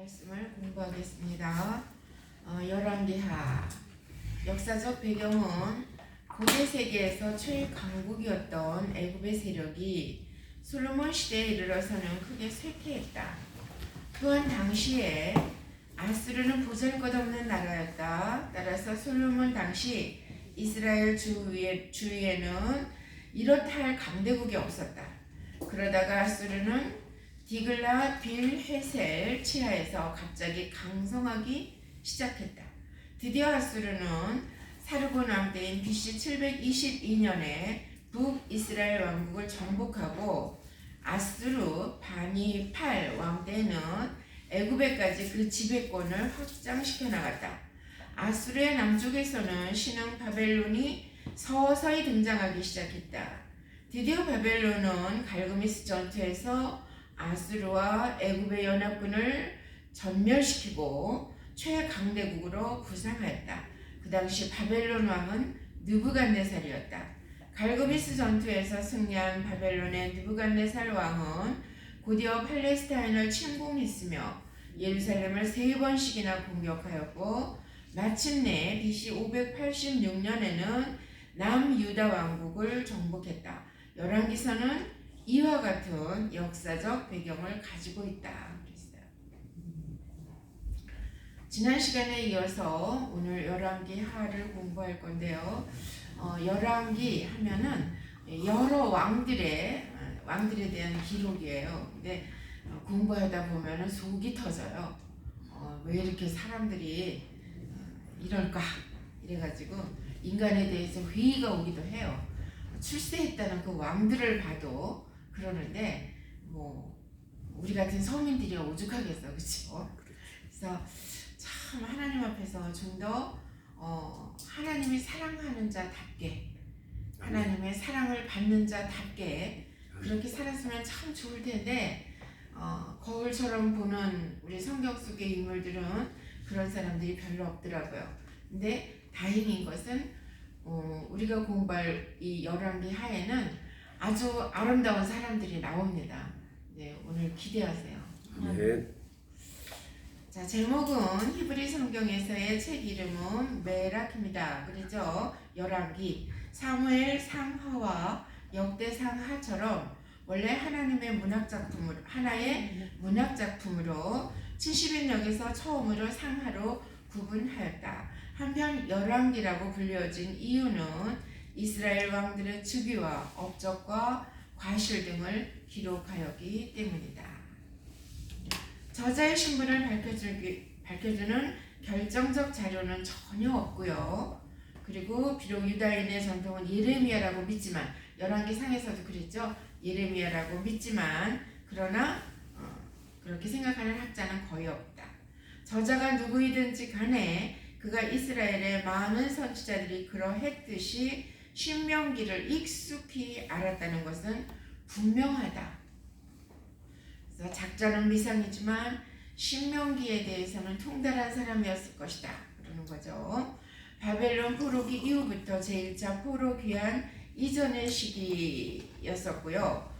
말씀을 공부하겠습니다. 열왕기하 역사적 배경은 고대 세계에서 최강국이었던 애굽의 세력이 솔로몬 시대에 이르러서는 크게 쇠퇴했다. 또한 당시에 아수르는 보잘것없는 나라였다. 따라서 솔로몬 당시 이스라엘 주위에는 이렇다 할 강대국이 없었다. 그러다가 아수르는 디글라 빌헤셀 치하에서 갑자기 강성하기 시작했다. 드디어 아수르는 사르곤 왕 때인 BC 722년에 북이스라엘 왕국을 정복하고 아수르 바니팔 왕 때는 애굽에까지 그 지배권을 확장시켜 나갔다. 아수르의 남쪽에서는 신흥 바벨론이 서서히 등장하기 시작했다. 드디어 바벨론은 갈그미스 전투에서 아수르와 애굽의 연합군을 전멸시키고 최강대국으로 부상하였다. 그 당시 바벨론 왕은 느부갓네살이었다. 갈그미스 전투에서 승리한 바벨론의 느부갓네살 왕은 곧이어 팔레스타인을 침공했으며 예루살렘을 3번씩이나 공격하였고 마침내 BC 586년에는 남유다 왕국을 정복했다. 열왕기서는 이와 같은 역사적 배경을 가지고 있다. 그랬어요. 지난 시간에 이어서 오늘 열왕기하를 공부할 건데요. 열왕기 하면은 여러 왕들에 대한 기록이에요. 근데 공부하다 보면은 속이 터져요. 왜 이렇게 사람들이 이럴까? 이래가지고 인간에 대해서 회의가 오기도 해요. 출세했다는 그 왕들을 봐도 그러는데 뭐 우리 같은 서민들이 오죽하겠어, 그렇죠? 그래서 참 하나님 앞에서 좀 더 하나님이 사랑하는 자답게, 하나님의 사랑을 받는 자답게 그렇게 살았으면 참 좋을 텐데 거울처럼 보는 우리 성경 속의 인물들은 그런 사람들이 별로 없더라고요. 근데 다행인 것은 우리가 공부할 이 열왕기 하에는 아주 아름다운 사람들이 나옵니다. 네, 오늘 기대하세요. 네. 자, 제목은 히브리 성경에서의 책 이름은 메락입니다. 그렇죠? 열왕기, 사무엘 상하와 역대상하처럼 원래 하나님의 하나의 문학 작품으로 70인역에서 처음으로 상하로 구분하였다. 한편 열왕기라고 불려진 이유는 이스라엘 왕들의 즉위와 업적과 과실 등을 기록하였기 때문이다. 저자의 신분을 밝혀주는 결정적 자료는 전혀 없고요. 그리고 비록 유다인의 전통은 예레미야라고 믿지만, 열왕기 상에서도 그랬죠. 예레미야라고 믿지만 그러나 그렇게 생각하는 학자는 거의 없다. 저자가 누구이든지 간에 그가 이스라엘의 많은 선지자들이 그러했듯이 신명기를 익숙히 알았다는 것은 분명하다. 그래서 작자는 미상이지만 신명기에 대해서는 통달한 사람이었을 것이다. 그러는 거죠. 바벨론 포로기 이후부터 제1차 포로 귀환 이전의 시기였었고요.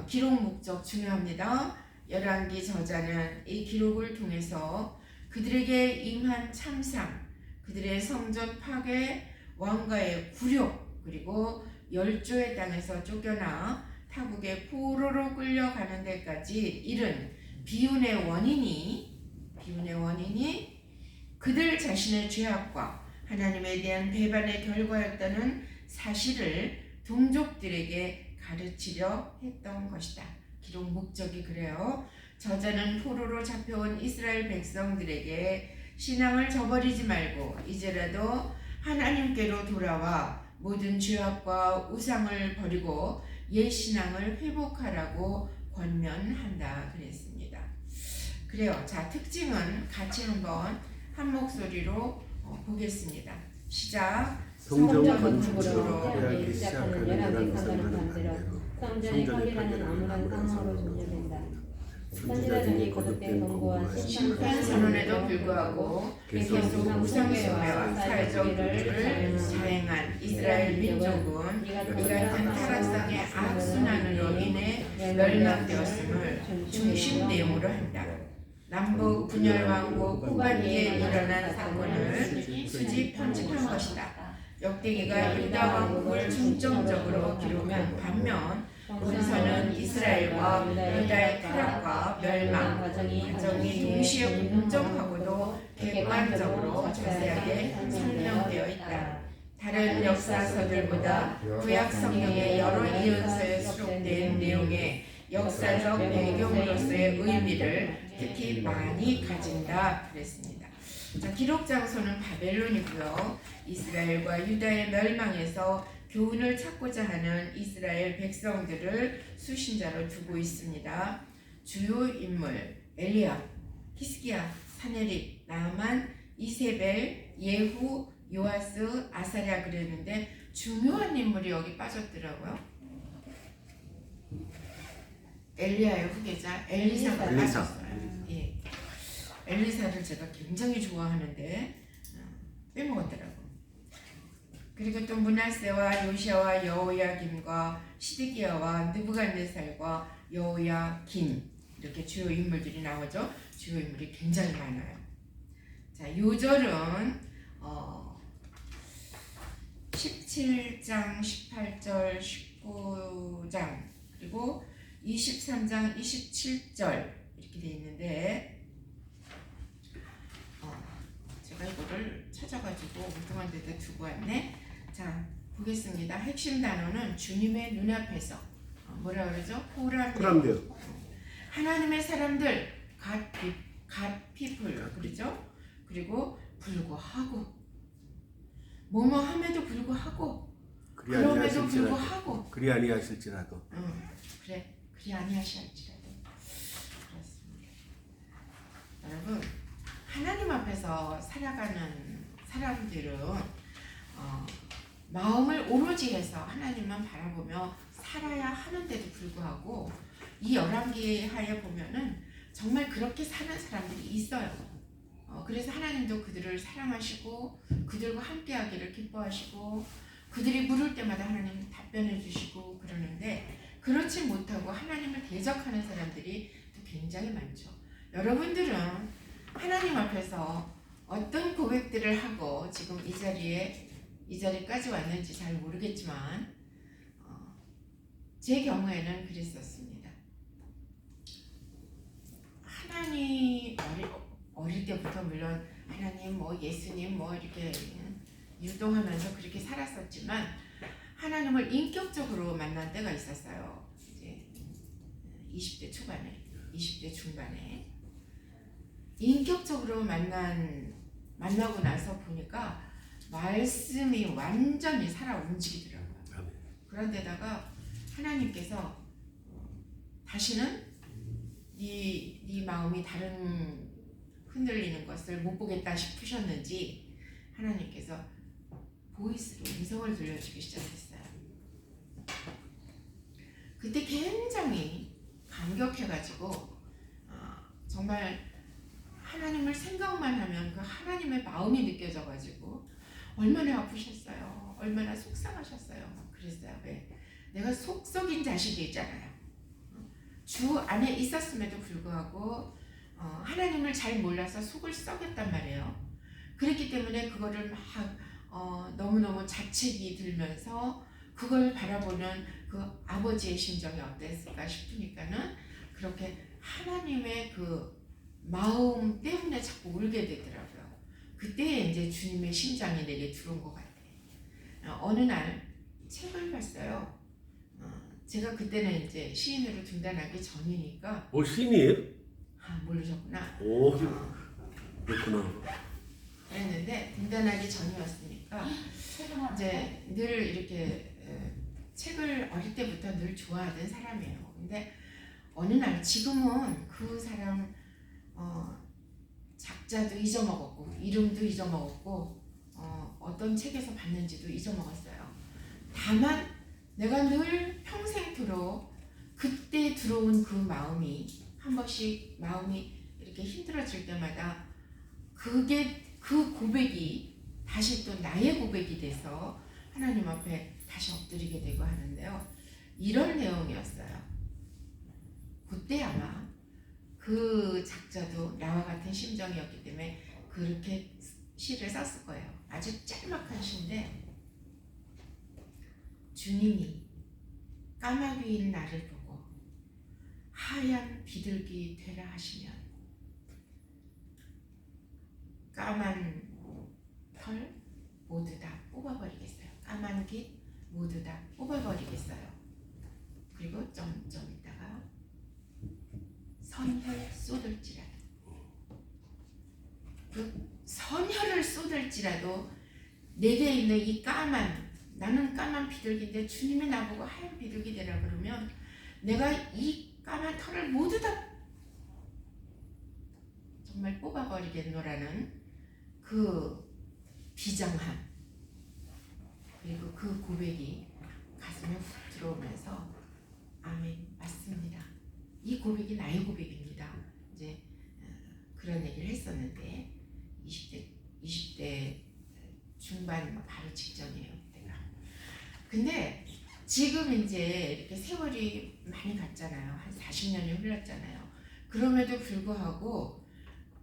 기록 목적 중요합니다. 열왕기 저자는 이 기록을 통해서 그들에게 임한 참상, 그들의 성전 파괴, 왕가의 굴욕, 그리고 열조의 땅에서 쫓겨나 타국의 포로로 끌려가는 데까지 이른 비운의 원인이 그들 자신의 죄악과 하나님에 대한 배반의 결과였다는 사실을 동족들에게 가르치려 했던 것이다. 기록 목적이 그래요. 저자는 포로로 잡혀온 이스라엘 백성들에게 신앙을 저버리지 말고 이제라도 하나님께로 돌아와 모든 죄악과 우상을 버리고 옛 신앙을 회복하라고 권면한다 그랬습니다. 그래요. 자, 특징은 같이 한번 한 목소리로 보겠습니다. 시작. 성전 건축으로 계약이 시작하는 열왕기 사가는 반대로 성전이 파괴하는 아무런 상황으로 존재된다. 선지자들이 거듭된 권고와 심판 선언에도 불구하고 계속 우상숭배와 사회적 룰을 자행한 이스라엘 민족은 이 같은 타락상의 악순환으로 인해 멸망되었음을 중심 내용으로 한다. 남북 분열 왕국 후반기에 일어난 사건을 수지 편집한 것이다. 역대기가 유다 왕국을 중점적으로 기록한 반면 본서는 이스라엘과 유다의 타락과 멸망 과정이 동시에 공정하고도 객관적으로 자세하게 설명되어 있다. 다른 역사서들보다 구약 성경의 여러 이언서에 수록된 내용의 역사적 배경으로서의 의미를 특히 많이 가진다 그랬습니다. 자, 기록 장소는 바벨론이고요. 이스라엘과 유다의 멸망에서 교훈을 찾고자 하는 이스라엘 백성들을 수신자로 두고 있습니다. 주요 인물 엘리야, 히스기야, 사네립, 나아만, 이세벨, 예후, 요아스, 아사랴 그랬는데 중요한 인물이 여기 빠졌더라고요. 엘리야의 후계자 엘리사가 빠졌어요. 예. 엘리사를 제가 굉장히 좋아하는데 빼먹었더라고요. 그리고 또 므낫세와 요시아와 여호야김과 시드기야와 느부갓네살과 여호야긴 이렇게 주요 인물들이 나오죠. 주요 인물이 굉장히 많아요. 자, 요절은 17장, 18절, 19장 그리고 23장, 27절 이렇게 돼 있는데 제가 이거를 찾아가지고 엉뚱한 데다 두고 왔네. 자, 보겠습니다. 핵심 단어는 주님의 눈앞에서 뭐라 그러죠? 호람되어 하나님의 사람들 God people 그러죠? 그리고 불구하고 뭐뭐 함에도 불구하고 그럼에도 불구하고 그리 아니하실지라도 그래 그리 아니하실지라도 그렇습니다. 여러분 하나님 앞에서 살아가는 사람들은 마음을 오로지 해서 하나님만 바라보며 살아야 하는데도 불구하고 이 열왕기하에 보면은 정말 그렇게 사는 사람들이 있어요. 그래서 하나님도 그들을 사랑하시고 그들과 함께하기를 기뻐하시고 그들이 물을 때마다 하나님 답변해 주시고 그러는데 그렇지 못하고 하나님을 대적하는 사람들이 또 굉장히 많죠. 여러분들은 하나님 앞에서 어떤 고백들을 하고 지금 이 자리까지 왔는지 잘 모르겠지만 제 경우에는 그랬었습니다. 하나님 어릴 때부터 물론 하나님 뭐 예수님 뭐 이렇게 유동하면서 그렇게 살았었지만 하나님을 인격적으로 만난 때가 있었어요. 이제 20대 초반에, 20대 중반에 인격적으로 만나고 나서 보니까 말씀이 완전히 살아 움직이더라고요. 그런데다가 하나님께서 다시는 네 마음이 다른 흔들리는 것을 못 보겠다 싶으셨는지 하나님께서 보이스로 음성을 들려주기 시작했어요. 그때 굉장히 감격해가지고 정말 하나님을 생각만 하면 그 하나님의 마음이 느껴져가지고 얼마나 아프셨어요. 얼마나 속상하셨어요. 그랬어요. 왜? 내가 속 썩인 자식이 있잖아요. 주 안에 있었음에도 불구하고 하나님을 잘 몰라서 속을 썩였단 말이에요. 그랬기 때문에 그거를 막 너무너무 자책이 들면서 그걸 바라보는 그 아버지의 심정이 어땠을까 싶으니까는 그렇게 하나님의 그 마음 때문에 자꾸 울게 되더라고요. 그때 이제 주님의 심장이 내게 들어온 것 같아요. 어느 날 책을 봤어요. 제가 그때는 이제 시인으로 등단하기 전이니까. 시인이에요? 모르셨구나. 그렇구나. 그랬는데 등단하기 전이었으니까 이제 늘 이렇게 책을 어릴 때부터 늘 좋아하던 사람이에요. 근데 어느 날 지금은 그 사람 작자도 잊어먹었고 이름도 잊어먹었고 어떤 책에서 봤는지도 잊어먹었어요. 다만 내가 늘 평생토록 그때 들어온 그 마음이 한 번씩 마음이 이렇게 힘들어질 때마다 그게 그 고백이 다시 또 나의 고백이 돼서 하나님 앞에 다시 엎드리게 되고 하는데요. 이런 내용이었어요. 그때 아마 그 작자도 나와 같은 심정이었기 때문에 그렇게 시를 썼을 거예요. 아주 짤막한 시인데 주님이 까마귀인 나를 보고 하얀 비둘기 되라 하시면 까만 털 모두 다 뽑아버리겠어요. 까만 깃 모두 다 뽑아버리겠어요. 그리고 좀 있다가 선혈 쏟을지라도 그 선혈을 쏟을지라도 내게 있는 이 나는 까만 비둘기인데 주님이 나보고 하얀 비둘기 되라 그러면 내가 이 까만 털을 모두 다 정말 뽑아버리겠노라는 그 비장함 그리고 그 고백이 가슴에 훅 들어오면서 아멘 맞습니다. 이 고백이 나의 고백입니다. 이제 그런 얘기를 했었는데 20대 중반 바로 직전이에요 그때가. 근데 지금 이제 이렇게 세월이 많이 갔잖아요. 한 40년이 흘렀잖아요. 그럼에도 불구하고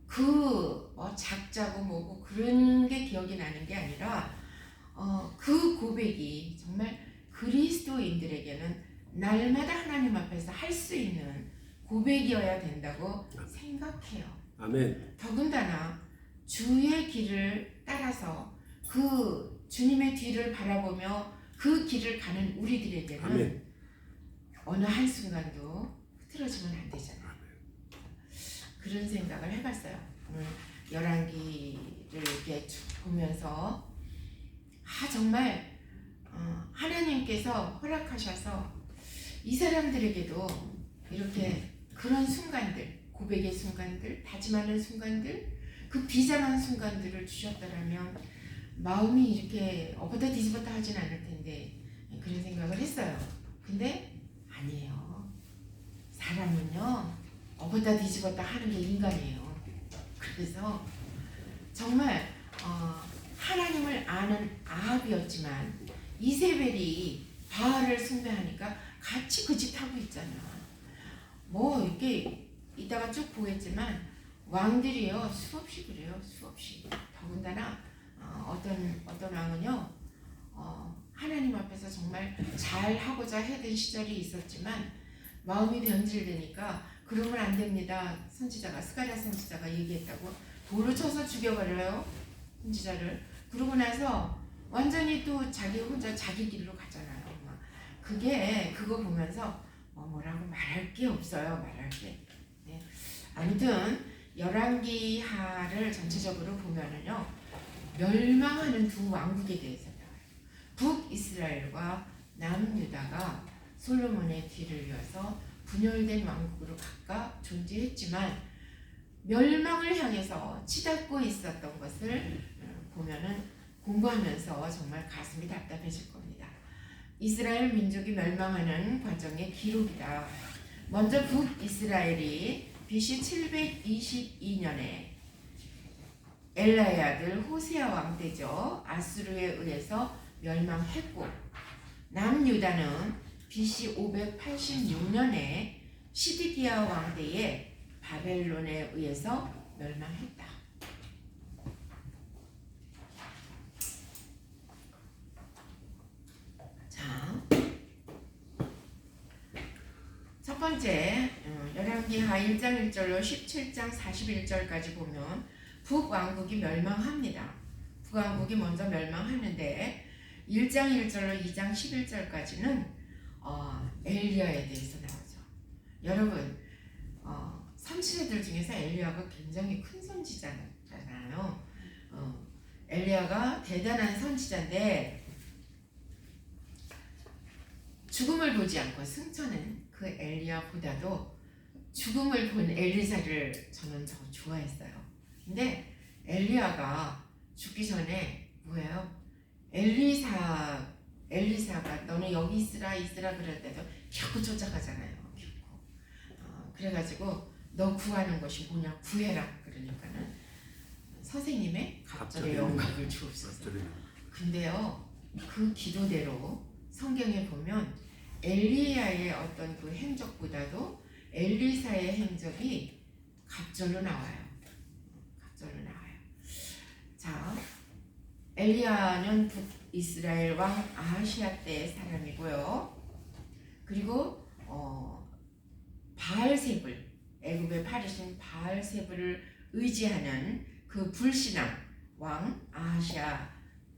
그 작자고 뭐고 그런 게 기억이 나는 게 아니라 그 고백이 정말 그리스도인들에게는 날마다 하나님 앞에서 할 수 있는 고백이어야 된다고 생각해요. 아멘. 더군다나 주의 길을 따라서 그 주님의 뒤를 바라보며 그 길을 가는 우리들에게는 아멘. 어느 한순간도 흐트러지면 안 되잖아요. 그런 생각을 해봤어요. 오늘 열왕기를 이렇게 쭉 보면서 정말 하나님께서 허락하셔서 이 사람들에게도 이렇게 그런 순간들, 고백의 순간들, 다짐하는 순간들, 그 비장한 순간들을 주셨더라면 마음이 이렇게 엎었다 뒤집었다 하진 않을 텐데 그런 생각을 했어요. 근데 아니에요. 사람은요 엎었다 뒤집었다 하는 게 인간이에요. 그래서 정말 하나님을 아는 아합이었지만 이세벨이 바알을 숭배하니까 같이 그 짓 하고 있잖아. 뭐 이렇게 이따가 쭉 보겠지만 왕들이요 수없이 그래요. 수없이. 더군다나 어떤 왕은요 하나님 앞에서 정말 잘 하고자 했던 시절이 있었지만 마음이 변질되니까 그러면 안 됩니다. 스가랴 선지자가 얘기했다고 돌을 쳐서 죽여버려요. 선지자를. 그러고 나서 완전히 또 자기 혼자 자기 길로 가잖아요. 그거 보면서 뭐라고 말할 게 없어요. 말할 게. 네. 아무튼 열왕기하를 전체적으로 보면은요 멸망하는 두 왕국에 대해서 나와요. 북이스라엘과 남유다가 솔로몬의 뒤를 이어서 분열된 왕국으로 각각 존재했지만 멸망을 향해서 치닫고 있었던 것을 보면은 공부하면서 정말 가슴이 답답해질 겁니다. 이스라엘 민족이 멸망하는 과정의 기록이다. 먼저 북이스라엘이 BC 722년에 엘라의 아들 호세아 왕 때죠. 아수르에 의해서 멸망했고 남유다는 BC 586년에 시드기야 왕 때에 바벨론에 의해서 멸망했다. 자, 첫 번째 열왕기하 1장 1절로 17장 41절까지 보면 북왕국이 멸망합니다. 북왕국이 먼저 멸망하는데 1장 1절로 2장 11절까지는 엘리야에 대해서 나오죠. 여러분 선지자들 중에서 엘리야가 굉장히 큰 선지자잖아요. 엘리야가 대단한 선지자인데 죽음을 보지 않고 승천한 그 엘리야보다도 죽음을 본 엘리사를 저는 더 좋아했어요. 근데 엘리야가 죽기 전에 뭐예요? 엘리사가 너는 여기 있으라 그럴 때도 겨우 쫓아가잖아요. 겨우. 그래가지고 너 구하는 것이 뭐냐 구해라 그러니까는 선생님의 갑절의 영광을 주옵소서. 근데요 그 기도대로 성경에 보면 엘리야의 어떤 그 행적보다도 엘리사의 행적이 갑절로 나와요. 갑절로 나와요. 자, 엘리야는 북이스라엘 왕 아하시아 때의 사람이고요. 그리고 바알세불, 애굽의 파리신 바알세불을 의지하는 그 불신앙 왕 아하시아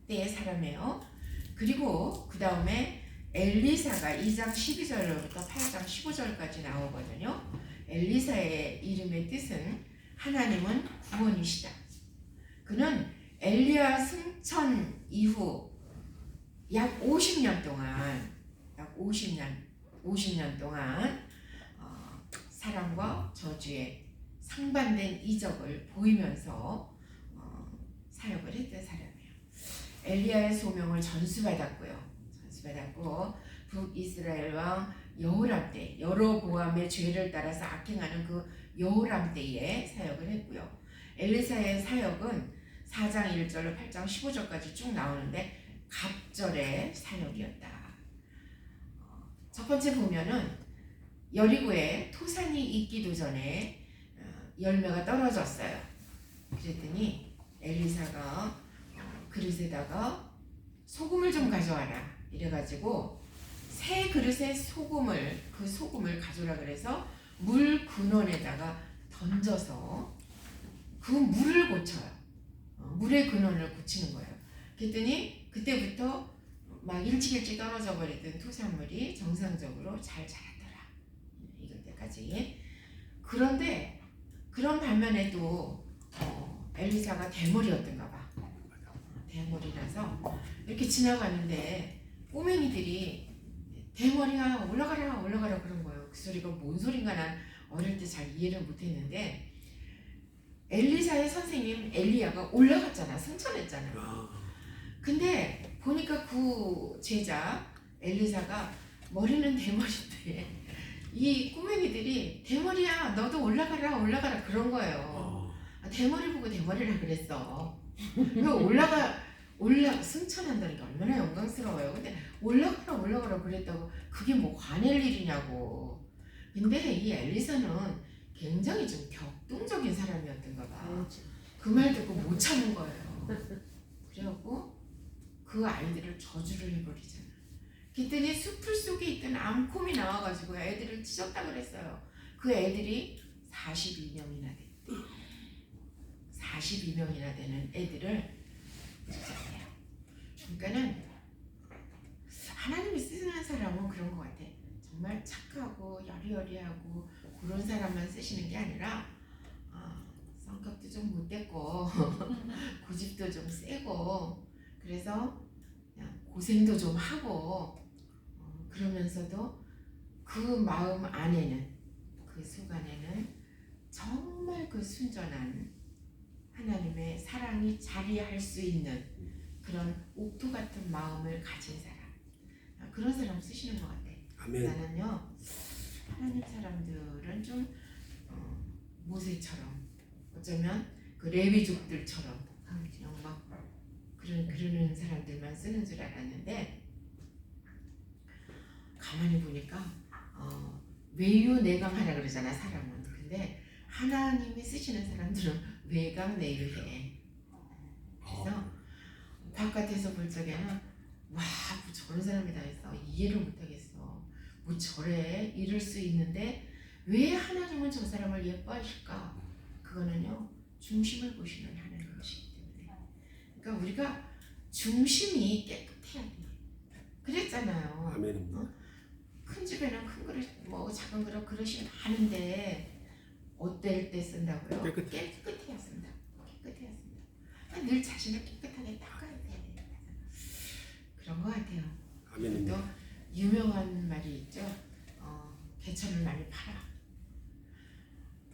때의 사람이에요. 그리고 그 다음에 엘리사가 2장 12절로부터 8장 15절까지 나오거든요. 엘리사의 이름의 뜻은 하나님은 구원이시다. 그는 엘리야 승천 이후 약 50년 동안 사랑과 저주의 상반된 이적을 보이면서 사역을 했던 사람이에요. 엘리야의 소명을 전수받았고 북이스라엘 왕 여호람 때 여로보암의 죄를 따라서 악행하는 그 여호람 때에 사역을 했고요. 엘리사의 사역은 4장 1절로 8장 15절까지 쭉 나오는데 갑절의 사역이었다. 첫 번째 보면은 여리고에 토산이 있기도 전에 열매가 떨어졌어요. 그랬더니 엘리사가 그릇에다가 소금을 좀 가져와라 이래가지고 새 그릇에 그 소금을 가져오라 그래서 물 근원에다가 던져서 그 물을 고쳐요. 물의 근원을 고치는 거예요. 그랬더니 그때부터 막 일찍 떨어져 버리던 토산물이 정상적으로 잘 자랐더라. 이럴 때까지. 그런데 그런 반면에도 엘리사가 대머리였던가 봐. 대머리라서 이렇게 지나가는데 꼬맹이들이 대머리야 올라가라 그런 거예요. 그 소리가 뭔 소린가 난 어릴 때 잘 이해를 못했는데 엘리사의 선생님 엘리야가 올라갔잖아. 승천했잖아. 근데 보니까 그 제자 엘리사가 머리는 대머리인데 이 꼬맹이들이 대머리야 너도 올라가라 그런 거예요. 대머리 보고 대머리라 그랬어. 승천한다니까 얼마나 영광스러워요. 근데 올라가라 그랬다고 그게 뭐 화낼 일이냐고. 근데 이 엘리사는 굉장히 좀 격동적인 사람이었던가 봐. 그 말 듣고 못 참은 거예요. 그래갖고 그 아이들을 저주를 해버리잖아. 그랬더니 숲풀 속에 있던 암콤이 나와가지고 애들을 찢었다 그랬어요. 그 애들이 42명이나 됐대. 42명이나 되는 애들을 찢었대요. 그러니까는 하나님이 쓰는 사람은 그런 것 같아. 정말 착하고 여리여리하고 그런 사람만 쓰시는 게 아니라 성격도 좀 못됐고 고집도 좀 세고 그래서 그냥 고생도 좀 하고 그러면서도 그 마음 안에는 그 속 안에는 정말 그 순전한 하나님의 사랑이 자리할 수 있는 그런 옥토 같은 마음을 가진 사람 그런 사람 쓰시는 것 같아. 아멘. 나는요 하나님 사람들은 좀 모세처럼 어쩌면 그 레위족들처럼 그냥 막 그러는 사람들만 쓰는 줄 알았는데 가만히 보니까 외유내강하라 그러잖아 사람은. 근데 하나님이 쓰시는 사람들은 외강내유해. 그래서 바깥에서 볼 적에는 와, 뭐 저런 사람이 다 했어. 이해를 못하겠어. 뭐 저래 이럴 수 있는데 왜 하나님은 저 사람을 예뻐하실까? 그거는요 중심을 보시는 하나님이시기 때문에. 그러니까 우리가 중심이 깨끗해야 돼. 그랬잖아요. 아멘입니다. 큰 집에는 큰 그릇, 뭐 작은 그릇이 많은데 어떨 때 쓴다고요? 깨끗해야 쓴다. 깨끗해야 쓴다. 늘 자신을 깨끗하게 닦아야 돼. 그런 것 같아요. 아멘입니다. 또 유명한 말이 있죠. 개천을 많이 팔아.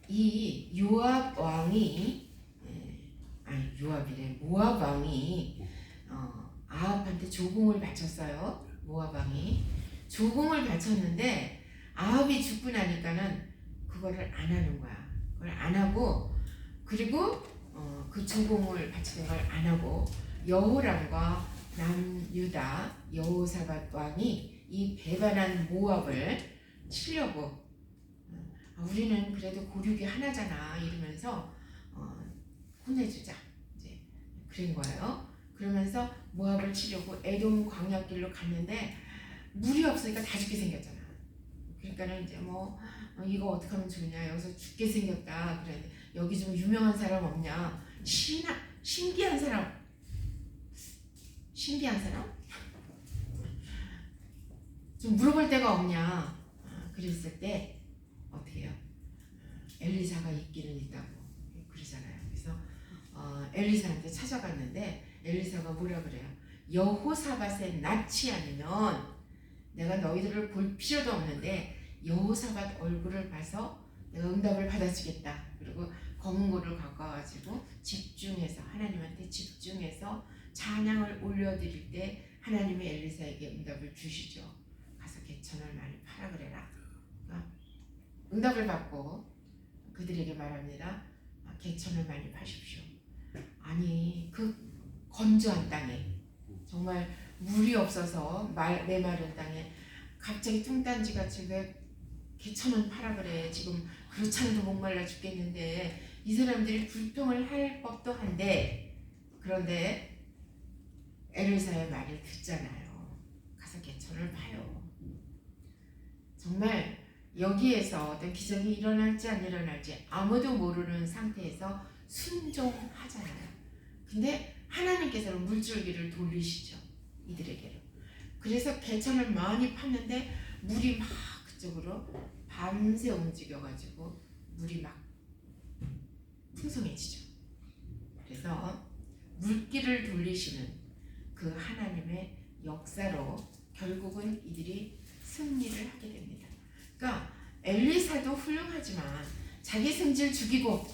이 요압 왕이 모압 왕이 아합한테 조공을 바쳤어요. 모압 왕이 조공을 바쳤는데 아합이 죽고 나니까는 그거를 안 하는 거야. 그걸 안 하고 그리고 그 조공을 바치는 걸 안 하고 여호람과 남유다 여호사밧 왕이 이 배반한 모압을 치려고 우리는 그래도 고륙이 하나잖아 이러면서 혼내주자 이제 그런 거예요. 그러면서 모압을 치려고 에돔 광야길로 갔는데 물이 없으니까 다 죽게 생겼잖아. 그러니까는 이제 이거 어떻게 하면 좋냐, 여기서 죽게 생겼다. 그래, 여기 좀 유명한 사람 없냐, 신기한 사람 좀 물어볼 데가 없냐. 그랬을 때 어떻게 해요? 엘리사가 있기는 있다고 그러잖아요. 그래서 엘리사한테 찾아갔는데 엘리사가 뭐라 그래요? 여호사밧의 낯이 아니면 내가 너희들을 볼 필요도 없는데 여호사밧 얼굴을 봐서 내가 응답을 받아주겠다. 그리고 검은 고를 가까워가지고 집중해서 하나님한테 집중해서 찬양을 올려드릴 때 하나님이 엘리사에게 응답을 주시죠. 가서 개천을 많이 파라 그래라. 그러니까 응답을 받고 그들에게 말합니다. 개천을 많이 파십시오. 아니 그 건조한 땅에 정말 물이 없어서 메마른 땅에 갑자기 뚱딴지같이 왜 개천은 파라 그래. 지금 그렇잖아도 목말라 죽겠는데 이 사람들이 불평을 할 법도 한데, 그런데 엘리사의 말을 듣잖아요. 가서 개천을 파요. 정말 여기에서 어떤 기적이 일어날지 안 일어날지 아무도 모르는 상태에서 순종하잖아요. 근데 하나님께서는 물줄기를 돌리시죠, 이들에게로. 그래서 개천을 많이 팠는데 물이 막 그쪽으로 밤새 움직여가지고 물이 막 풍성해지죠. 그래서 물길을 돌리시는 그 하나님의 역사로 결국은 이들이 승리를 하게 됩니다. 그러니까 엘리사도 훌륭하지만 자기 성질 죽이고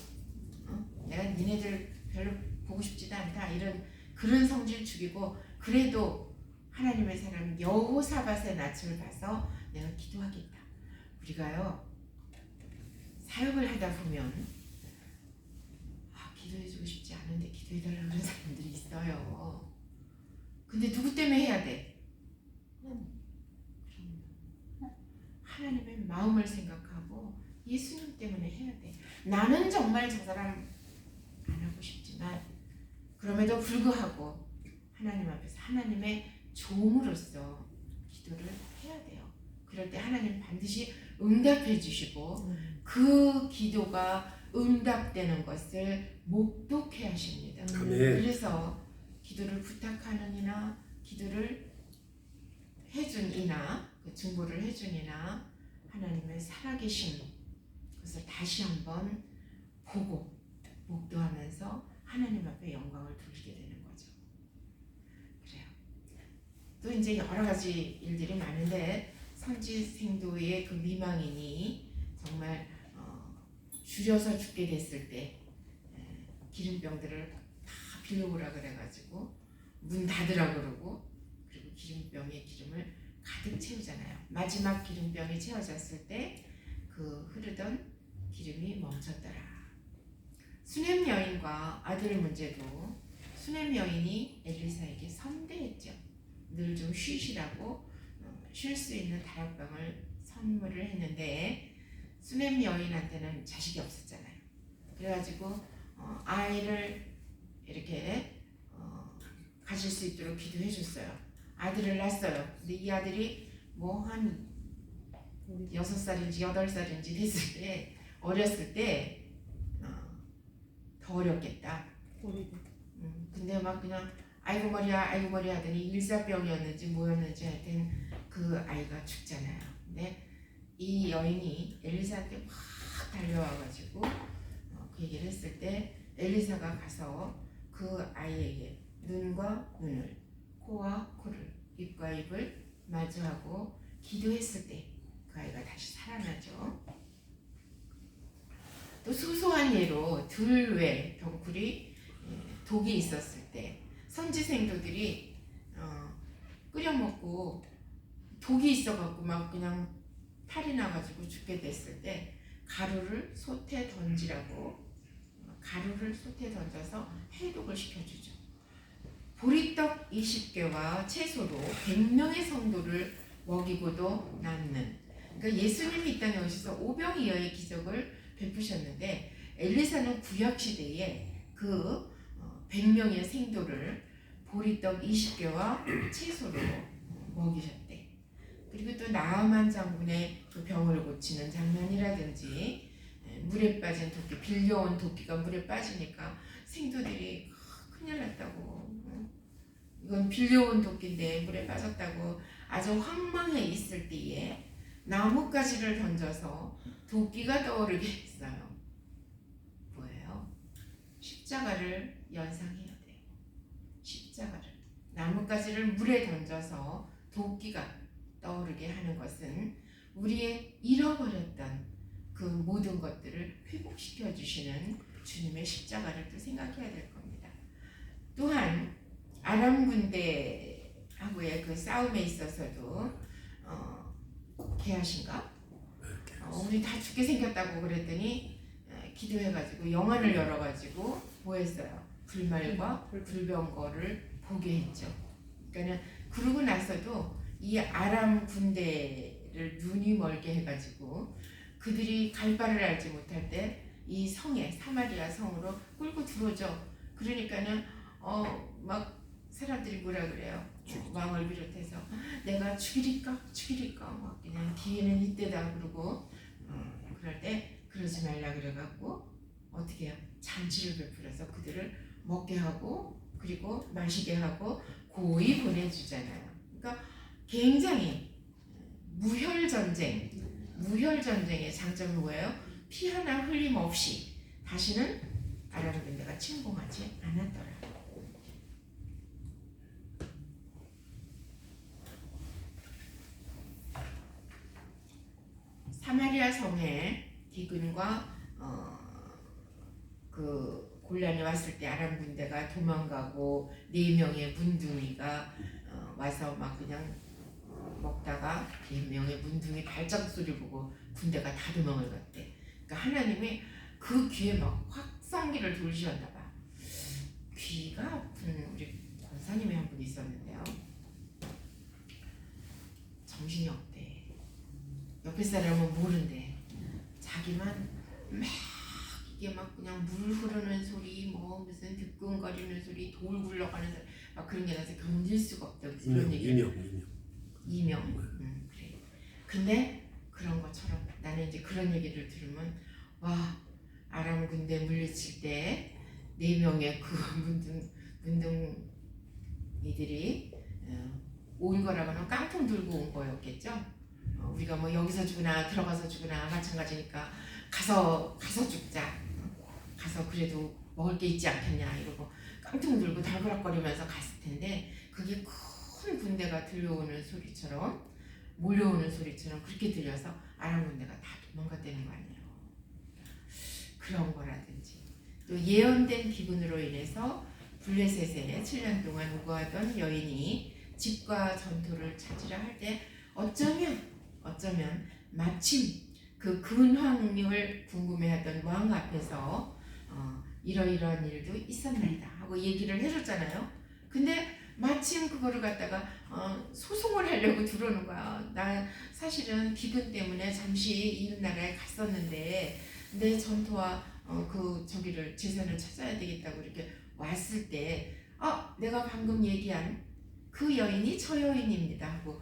내가 니네들 별로 보고 싶지도 않다 이런 그런 성질 죽이고 그래도 하나님의 사람 여호사밧의 낯을 봐서 내가 기도하겠다. 우리가요 사역을 하다 보면 기도해주고 싶지 않은데 기도해달라는 그런 사람들이 있어요. 근데 누구 때문에 해야 돼? 하나님의 마음을 생각하고 예수님 때문에 해야 돼. 나는 정말 저 사람 안 하고 싶지만 그럼에도 불구하고 하나님 앞에서 하나님의 종으로서 기도를 해야 돼요. 그럴 때 하나님 반드시 응답해 주시고 그 기도가 응답되는 것을 목독해 하십니다. 아멘. 그래서 기도를 부탁하는 이나 기도를 해준 이나 그 중보를 해준 이나 하나님의 살아계신 것을 다시 한번 보고 목도하면서 하나님 앞에 영광을 돌리게 되는 거죠. 그래요. 또 이제 여러 가지 일들이 많은데 선지생도의 그 미망인이 정말 줄여서 죽게 됐을 때 기름병들을 다 빌려오라 그래가지고 문 닫으라 그러고 그리고 기름병에 기름을 가득 채우잖아요. 마지막 기름병이 채워졌을 때 그 흐르던 기름이 멈췄더라. 수넴 여인과 아들 문제도 수넴 여인이 엘리사에게 선대했죠. 늘 좀 쉬시라고 쉴 수 있는 다락방을 선물을 했는데 수넴 여인한테는 자식이 없었잖아요. 그래가지고 아이를 이렇게 가질 수 있도록 기도해 줬어요. 아들을 낳았어요. 근데 이 아들이 뭐 한 6살인지 8살인지 됐을 때 어렸을 때 더 어렵겠다. 근데 막 그냥 아이고 머리야 하더니 일사병이었는지 뭐였는지 하여튼 그 아이가 죽잖아요. 근데 이 여인이 엘리사한테 막 달려와가지고 그 얘기를 했을 때 엘리사가 가서 그 아이에게 눈과 눈을, 코와 코를, 입과 입을 마주하고 기도했을 때 그 아이가 다시 살아나죠. 또 소소한 예로 들외 병풀이 독이 있었을 때 선지생도들이 끓여 먹고 독이 있어갖고 막 그냥 탈이 나가지고 죽게 됐을 때 가루를 솥에 던지라고 가루를 솥에 던져서 해독을 시켜주죠. 보리떡 20개와 채소로 100명의 성도를 먹이고도 남는 그러니까 예수님이 이 땅에 오셔서 오병이어의 기적을 베푸셨는데 엘리사는 구약 시대에 그 100명의 생도를 보리떡 20개와 채소로 먹이셨대. 그리고 또 나아만 장군의 그 병을 고치는 장면이라든지 물에 빠진 도끼, 빌려온 도끼가 물에 빠지니까 생도들이 큰일 났다고, 이건 빌려온 도끼인데 물에 빠졌다고 아주 황망해 있을 때에 나뭇가지를 던져서 도끼가 떠오르게 했어요. 뭐예요? 십자가를 연상해야 돼요. 십자가를, 나뭇가지를 물에 던져서 도끼가 떠오르게 하는 것은 우리의 잃어버렸던 그 모든 것들을 회복시켜 주시는 주님의 십자가를 또 생각해야 될 겁니다. 또한 아람 군대하고의 그 싸움에 있어서도 개하신가? 우리 다 죽게 생겼다고 그랬더니 기도해가지고 영안을 열어가지고 뭐 했어요? 불말과 불병거를 보게 했죠. 그러니까 그러고 나서도 이 아람 군대를 눈이 멀게 해가지고 그들이 갈 바를 알지 못할 때 이 성에, 사마리아 성으로 끌고 들어오죠. 그러니까는 막 사람들이 뭐라 그래요? 왕을 비롯해서 내가 죽이리까 막 그냥 기회는 이때다 그러고 그럴 때 그러지 말라 그래갖고 어떻게 해요? 잔치를 베풀어서 그들을 먹게 하고 그리고 마시게 하고 고이 보내주잖아요. 그러니까 굉장히 무혈전쟁의 장점은 뭐예요? 피 하나 흘림 없이 다시는 아람 군대가 침공하지 않았더라고요. 사마리아 성에 기근과 그 곤란이 왔을 때 아람 군대가 도망가고 4명의 문둥이가 와서 막 그냥 먹다가 4명의 문둥이 발작 소리 보고 군대가 다 도망을 갔대. 그러니까 하나님이 그 귀에 막 확성기를 돌리셨나 봐. 귀가 아픈 우리 권사님이 한 분 있었는데요. 정신이 없대. 옆에 사람은 모른대. 자기만 막 이게 막 그냥 물 흐르는 소리, 뭐 무슨 드끈거리는 소리, 돌 굴러가는 소리, 막 그런 게 나서 견딜 수가 없다고 그런 얘기. 이명. 그래. 근데 그런 것처럼 나는 이제 그런 얘기를 들으면 와, 아람 군대 물리칠 때 4명의 그 문둥이들이 온 거라고는 깡통 들고 온 거였겠죠. 우리가 뭐 여기서 죽으나 들어가서 죽으나 마찬가지니까 가서 죽자. 가서 그래도 먹을 게 있지 않겠냐 이러고 깡통 들고 달그락거리면서 갔을 텐데 그게 큰 군대가 들려오는 소리처럼 몰려오는 소리처럼 그렇게 들려서 아람 군대가 다 도망갔다는 거 아니에요. 그런 거라든지 또 예언된 기근으로 인해서 블레셋에 7년 동안 우거하던 여인이 집과 전토를 찾으려 할 때 어쩌면 마침 그 근황을 궁금해하던 왕 앞에서 이러이러한 일도 있었나이다 하고 얘기를 해줬잖아요. 근데 마침 그거를 갖다가 소송을 하려고 들어오는 거야. 나 사실은 기근 때문에 잠시 이 나라에 갔었는데 내 전토와 그 저기를 재산을 찾아야 되겠다고 이렇게 왔을 때 내가 방금 얘기한 그 여인이 저 여인입니다 하고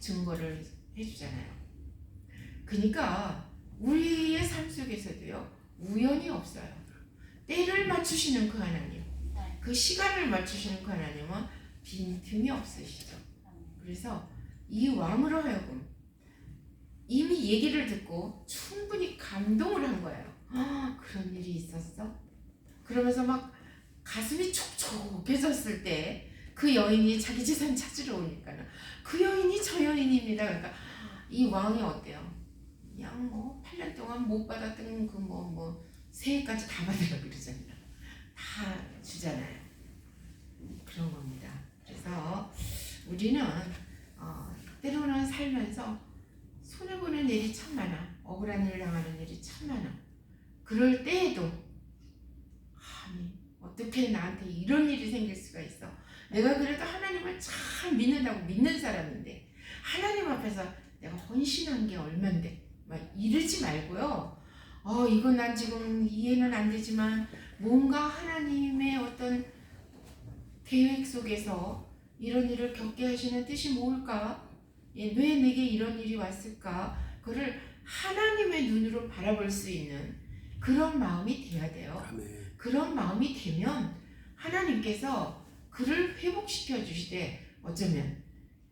증거를 해주잖아요. 그러니까 우리의 삶 속에서도요 우연이 없어요. 때를 맞추시는 그 하나님, 그 시간을 맞추시는 그 하나님은 빈틈이 없으시죠. 그래서 이 왕으로 하여금 이미 얘기를 듣고 충분히 감동을 한 거예요. 그런 일이 있었어? 그러면서 막 가슴이 촉촉해졌을 때 그 여인이 자기 재산 찾으러 오니까 그 여인이 저 여인입니다. 그러니까 이 왕이 어때요? 그냥 뭐 8년 동안 못 받았던 그 세까지 다 받으라고 그러잖아요. 다 주잖아요. 그런 겁니다. 그래서 우리는 때로는 살면서 손해보는 일이 참 많아. 억울한 일을 당하는 일이 참 많아. 그럴 때에도 아니 어떻게 나한테 이런 일이 생길 수가 있어. 내가 그래도 하나님을 참 믿는다고 믿는 사람인데 하나님 앞에서 내가 헌신한 게 얼만데 막 이러지 말고요. 이거 난 지금 이해는 안 되지만 뭔가 하나님의 어떤 계획 속에서 이런 일을 겪게 하시는 뜻이 뭘까? 왜 내게 이런 일이 왔을까? 그거를 하나님의 눈으로 바라볼 수 있는 그런 마음이 돼야 돼요. 아멘. 그런 마음이 되면 하나님께서 그를 회복시켜 주시되 어쩌면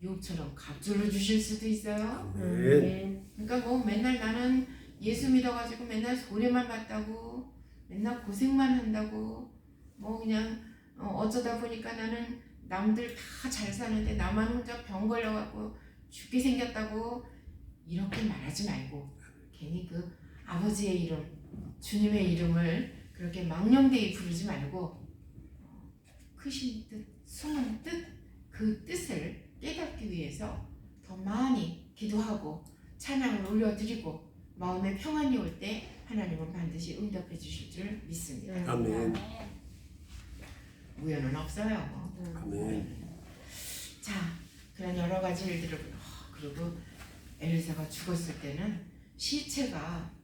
욥처럼 갑절로 주실 수도 있어요. 아멘. 그러니까 뭐 맨날 나는 예수 믿어가지고 맨날 소리만 받다고 맨날 고생만 한다고 뭐 그냥 어쩌다 보니까 나는 남들 다 잘 사는데 나만 혼자 병 걸려갖고 죽게 생겼다고 이렇게 말하지 말고 괜히 그 아버지의 이름 주님의 이름을 그렇게 망령되이 부르지 말고 크신 뜻 숨은 뜻 그 뜻을 깨닫기 위해서 더 많이 기도하고 찬양을 올려드리고 마음에 평안이 올 때 하나님은 반드시 응답해 주실 줄 믿습니다. 아멘. 우연은 없어요. 아멘. 자, 그런 여러 가지 일들을 그리고 엘리사가 죽었을 때는 시체가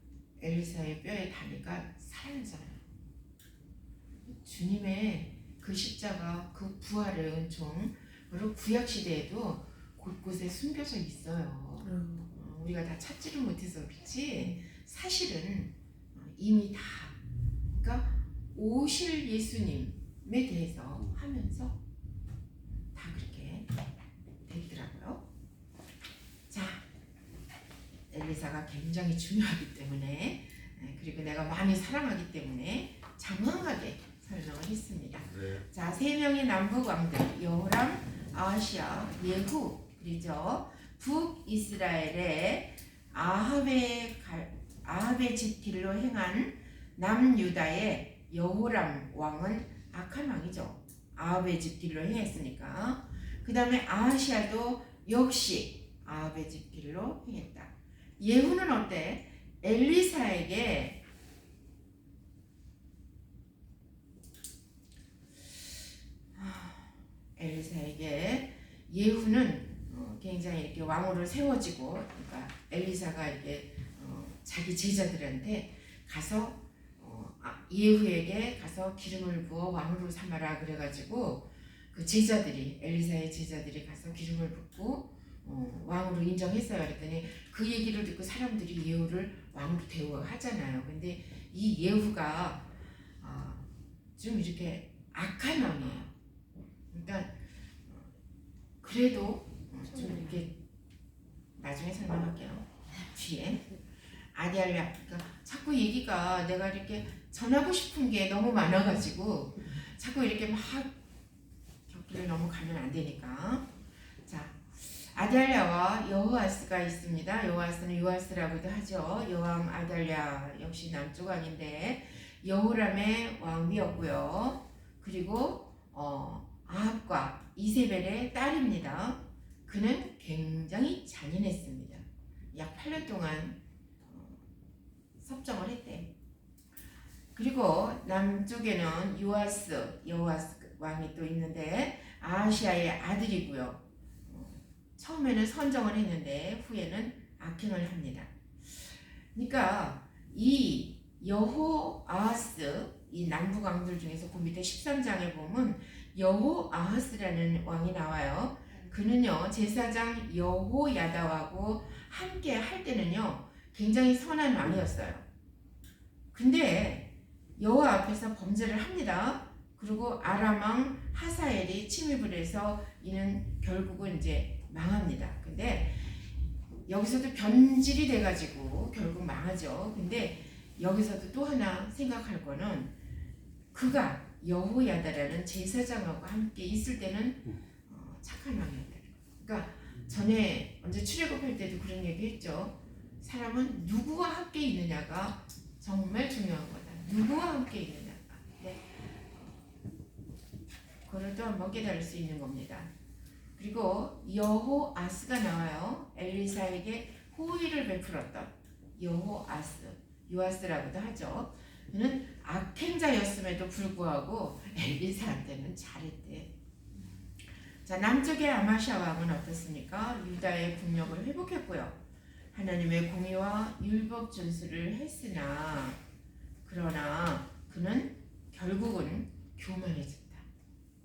엘리사의 뼈에 닿으니까 살아나잖아요. 주님의 그 십자가, 그 부활의 은총, 그리고 구약 시대에도 곳곳에 숨겨져 있어요. 우리가 다 찾지를 못해서 그렇지 사실은 이미 다 그러니까 오실 예수님에 대해서 하면서 다 그렇게 됐더라고요. 자, 엘리사가 굉장히 중요하기 때문에 그리고 내가 많이 사랑하기 때문에 장황하게 설명을 했습니다. 네. 자, 세 명의 남북 왕들 여호람, 아하시아, 예후 그리죠. 북이스라엘의 아합의 집 길로 행한 남유다의 여호람 왕은 악한 왕이죠. 아합의 집 길로 행했으니까. 그 다음에 아하시아도 역시 아합의 집 길로 행했다. 예후는 어때? 엘리사에게 예후는 굉장히 이렇게 왕으로 세워지고, 그러니까 엘리사가 이렇게 자기 제자들한테 가서 예후에게 가서 기름을 부어 왕으로 삼아라 그래가지고 그 제자들이 엘리사의 제자들이 가서 기름을 붓고 왕으로 인정했어요. 그랬더니 그 얘기를 듣고 사람들이 예후를 왕으로 대우하잖아요. 근데 이 예후가 좀 이렇게 악한 왕이에요. 그러니까 그래도 좀 이렇게 나중에 설명할게요. 뒤에 아디알랴 그러니까 자꾸 얘기가 내가 이렇게 전하고 싶은 게 너무 많아가지고 자꾸 이렇게 막 격기를 너무 가면 안 되니까. 자, 아달랴와 여호아스가 있습니다. 여호아스는 요아스라고도 하죠. 여왕 아달랴 역시 남쪽 왕인데 여호람의 왕비였고요. 그리고 아합과 이세벨의 딸입니다. 그는 굉장히 잔인했습니다. 약 8년 동안 섭정을 했대. 그리고 남쪽에는 요아스 왕이 또 있는데 아하시아의 아들이고요. 처음에는 선정을 했는데 후에는 악행을 합니다. 그러니까 이 여호아하스 이 남북 왕들 중에서 그 밑에 13장에 보면 여호아하스라는 왕이 나와요. 그는요 제사장 여호야다하고 함께 할 때는요 굉장히 선한 왕이었어요. 근데 여호와 앞에서 범죄를 합니다. 그리고 아람 왕 하사엘이 침입을 해서 이는 결국은 이제 망합니다. 근데 여기서도 변질이 돼가지고 결국 망하죠. 근데 여기서도 또 하나 생각할 거는 그가 여호야다라는 제사장하고 함께 있을 때는 착한 왕이었다. 그러니까 전에 언제 출애굽할 때도 그런 얘기 했죠. 사람은 누구와 함께 있느냐가 정말 중요한 거다. 누구와 함께 있느냐가. 네. 그걸 또 한번 깨달을 수 있는 겁니다. 그리고 여호아스가 나와요. 엘리사에게 호의를 베풀었던 여호아스, 요아스라고도 하죠. 그는 악행자였음에도 불구하고 엘리사한테는 잘했대. 자, 남쪽의 아마샤 왕은 어떻습니까? 유다의 국력을 회복했고요. 하나님의 공의와 율법 준수를 했으나 그러나 그는 결국은 교만해졌다.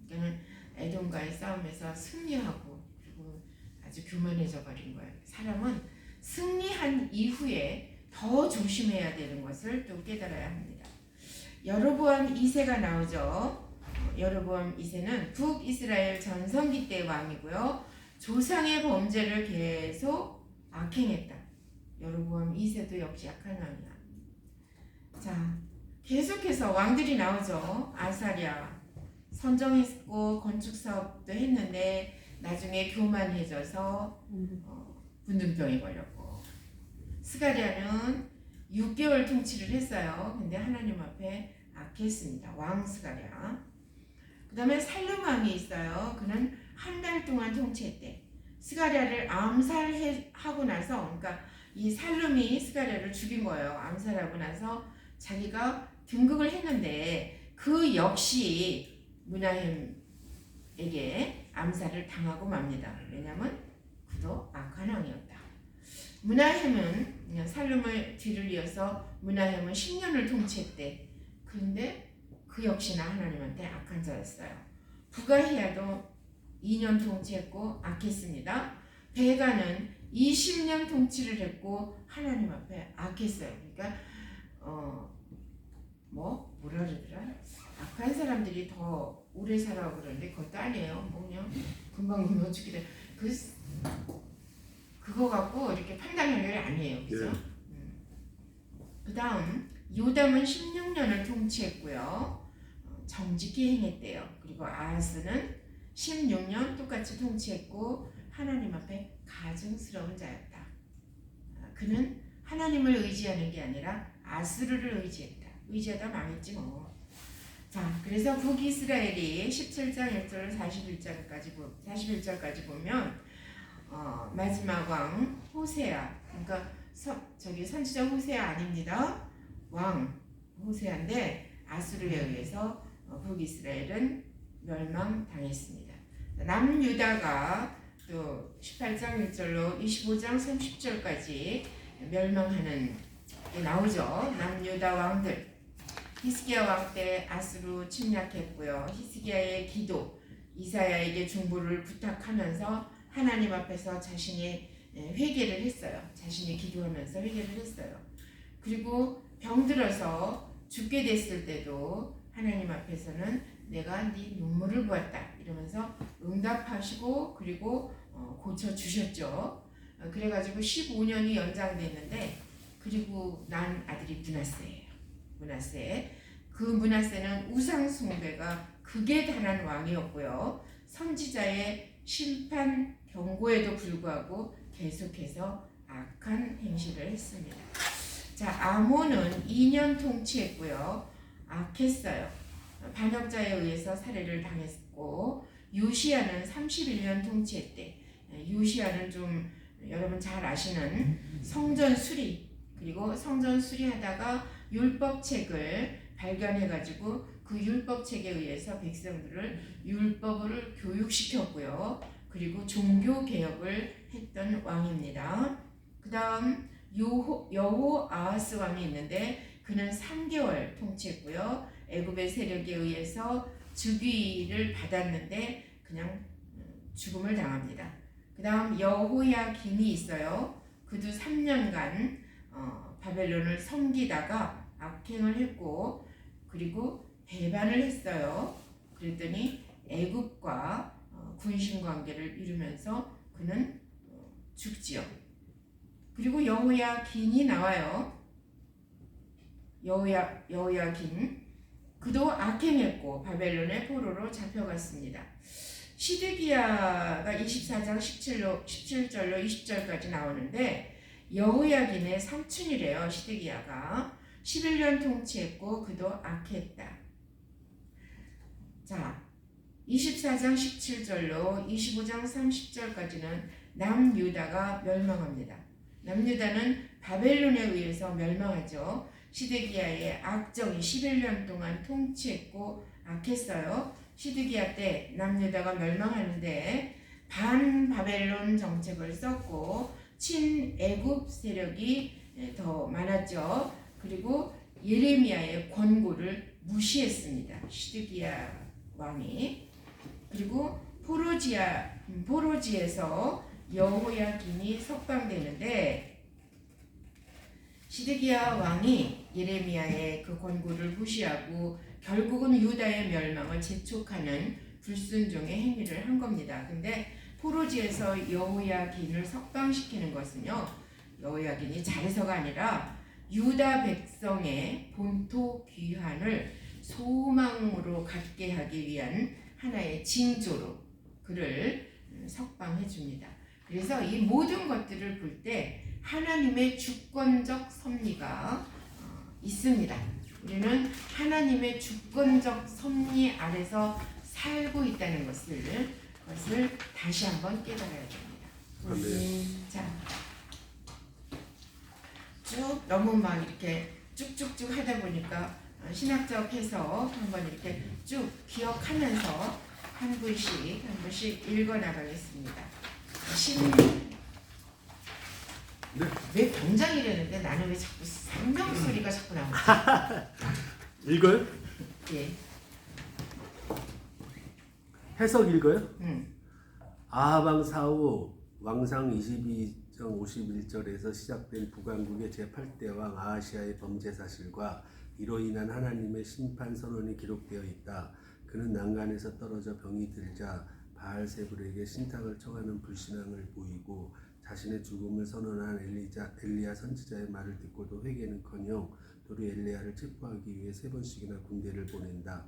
그러니까 에돔과의 싸움에서 승리하고 그리고 아주 교만해져 버린 거예요. 사람은 승리한 이후에 더 조심해야 되는 것을 또 깨달아야 합니다. 여로보암 2세가 나오죠. 여로보암 2세는 북이스라엘 전성기 때 왕이고요. 조상의 범죄를 계속 악행했다. 여로보암 2세도 역시 악한 왕이야. 자, 계속해서 왕들이 나오죠. 아사랴 선정했고 건축 사업도 했는데 나중에 교만해져서 문둥병이 걸렸고, 스가랴는 6개월 통치를 했어요. 근데 하나님 앞에 악했습니다. 왕 스가랴. 그 다음에 살룸 왕이 있어요. 그는 한 달 동안 통치했대. 스가랴를 암살하고 나서, 그러니까 이 살룸이 스가랴를 죽인 거예요. 암살하고 나서 자기가 등극을 했는데 그 역시 므나헴에게 암살을 당하고 맙니다. 왜냐하면 그도 악한 왕이었다. 므나헴은 살룸을 뒤를 이어서 므나헴은 10년을 통치했대. 그런데 그 역시나 하나님한테 악한 자였어요. 부가히야도 2년 통치했고 악했습니다. 베가는 20년 통치를 했고 하나님 앞에 악했어요. 그러니까 뭐라 그러더라? 악한 사람들이 더 오래 살아고 그러는데 그것도 아니에요. 뭐 그냥 금방 죽게 돼. 그거 갖고 이렇게 판단할 일이 아니에요. 그죠? 그 다음 요담은 16년을 통치했고요. 정직히 행했대요. 그리고 아하스는 16년 똑같이 통치했고 하나님 앞에 가증스러운 자였다. 그는 하나님을 의지하는 게 아니라 아수르를 의지했다. 의지하다 망했지 뭐. 자, 그래서 북이스라엘이 17장 1절 41절까지 보면 마지막 왕 호세아, 그러니까 선지자 호세아 아닙니다. 왕 호세아인데 아수르에 의해서 북이스라엘은 멸망당했습니다. 남유다가 또 18장 1절로 25장 30절까지 멸망하는 게 나오죠. 남유다 왕들. 히스기야 왕 때 아수르 침략했고요. 히스기야의 기도, 이사야에게 중보를 부탁하면서 하나님 앞에서 자신이 회개를 했어요. 자신이 기도하면서 회개를 했어요. 그리고 병들어서 죽게 됐을 때도 하나님 앞에서는 내가 네 눈물을 보았다 이러면서 응답하시고 그리고 고쳐주셨죠. 그래가지고 15년이 연장됐는데, 그리고 난 아들이 므낫세예요. 므낫세. 그 므낫세는 우상 숭배가 극에 달한 왕이었고요. 선지자의 심판 경고에도 불구하고 계속해서 악한 행실을 했습니다. 자, 아몬은 2년 통치했고요. 악했어요. 반역자에 의해서 살해를 당했고, 요시야는 31년 통치했대. 요시야는 좀 여러분 잘 아시는 성전 수리, 그리고 성전 수리하다가 율법책을 발견해가지고 그 율법책에 의해서 백성들을 율법을 교육시켰고요. 그리고 종교개혁을 했던 왕입니다. 그 다음 여호아하스 왕이 있는데 그는 3개월 통치했고요. 애굽의 세력에 의해서 즉위를 받았는데 그냥 죽음을 당합니다. 그 다음 여호야긴이 있어요. 그도 3년간 바벨론을 섬기다가 악행을 했고 그리고 배반을 했어요. 그랬더니 애굽과 군신 관계를 이루면서 그는 죽지요. 그리고 여호야긴이 나와요. 여호야긴, 그도 악행했고 바벨론의 포로로 잡혀갔습니다. 시드기야가 24장 17절로 20절까지 나오는데 여호야긴의 삼촌이래요. 시드기야가 11년 통치했고 그도 악했다. 자, 24장 17절로 25장 30절까지는 남유다가 멸망합니다. 남유다는 바벨론에 의해서 멸망하죠. 시드기야의 악정이 11년 동안 통치했고 악했어요. 시드기야 때 남유다가 멸망하는데 반바벨론 정책을 썼고 친애굽 세력이 더 많았죠. 그리고 예레미야의 권고를 무시했습니다. 시드기야 왕이. 그리고 포로지에서 여호야긴이 석방되는데 시드기야 왕이 예레미야의 그 권고를 무시하고 결국은 유다의 멸망을 재촉하는 불순종의 행위를 한 겁니다. 근데 포로지에서 여호야긴을 석방시키는 것은요, 여호야긴이 잘해서가 아니라 유다 백성의 본토 귀환을 소망으로 갖게 하기 위한 하나의 징조로 그를 석방해 줍니다. 그래서 이 모든 것들을 볼 때 하나님의 주권적 섭리가 있습니다. 우리는 하나님의 주권적 섭리 아래서 살고 있다는 것을 다시 한번 깨달아야 됩니다. 아멘. 자, 쭉 너무 막 이렇게 쭉쭉쭉 하다 보니까 신학적 해석 한번 이렇게 쭉 기억하면서 한 분씩 읽어 나가겠습니다. 네. 왜 병장이라는데 나는 왜 자꾸 상병 소리가 자꾸 나오지? 읽어요? 예. 해석 읽어요? 응. 아하방 사후 왕상 22장 51절에서 시작된 북왕국의 제8대 왕 아하시아의 범죄 사실과 이로 인한 하나님의 심판 선언이 기록되어 있다. 그는 난간에서 떨어져 병이 들자 바알세불에게 신탁을 청하는 불신앙을 보이고 자신의 죽음을 선언한 엘리야 선지자의 말을 듣고도 회개는커녕 도리 엘리야를 체포하기 위해 3번씩이나 군대를 보낸다.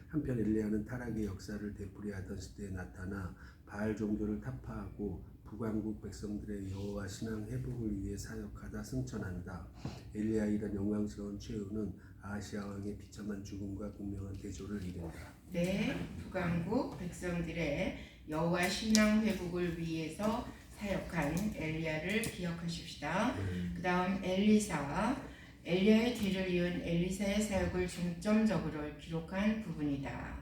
한편 엘리야는 타락의 역사를 되풀이하던 시대에 나타나 바알 종교를 타파하고 북왕국 백성들의 여호와 신앙 회복을 위해 사역하다 승천한다. 엘리야의 이런 영광스러운 최후는 아하시아 왕의 비참한 죽음과 분명한 대조를 이룬다. 네, 북왕국 백성들의 여호와 신앙 회복을 위해서 사역한 엘리야를 기억하십시다. 그 다음 엘리야의 뒤를 이은 엘리사의 사역을 중점적으로 기록한 부분이다.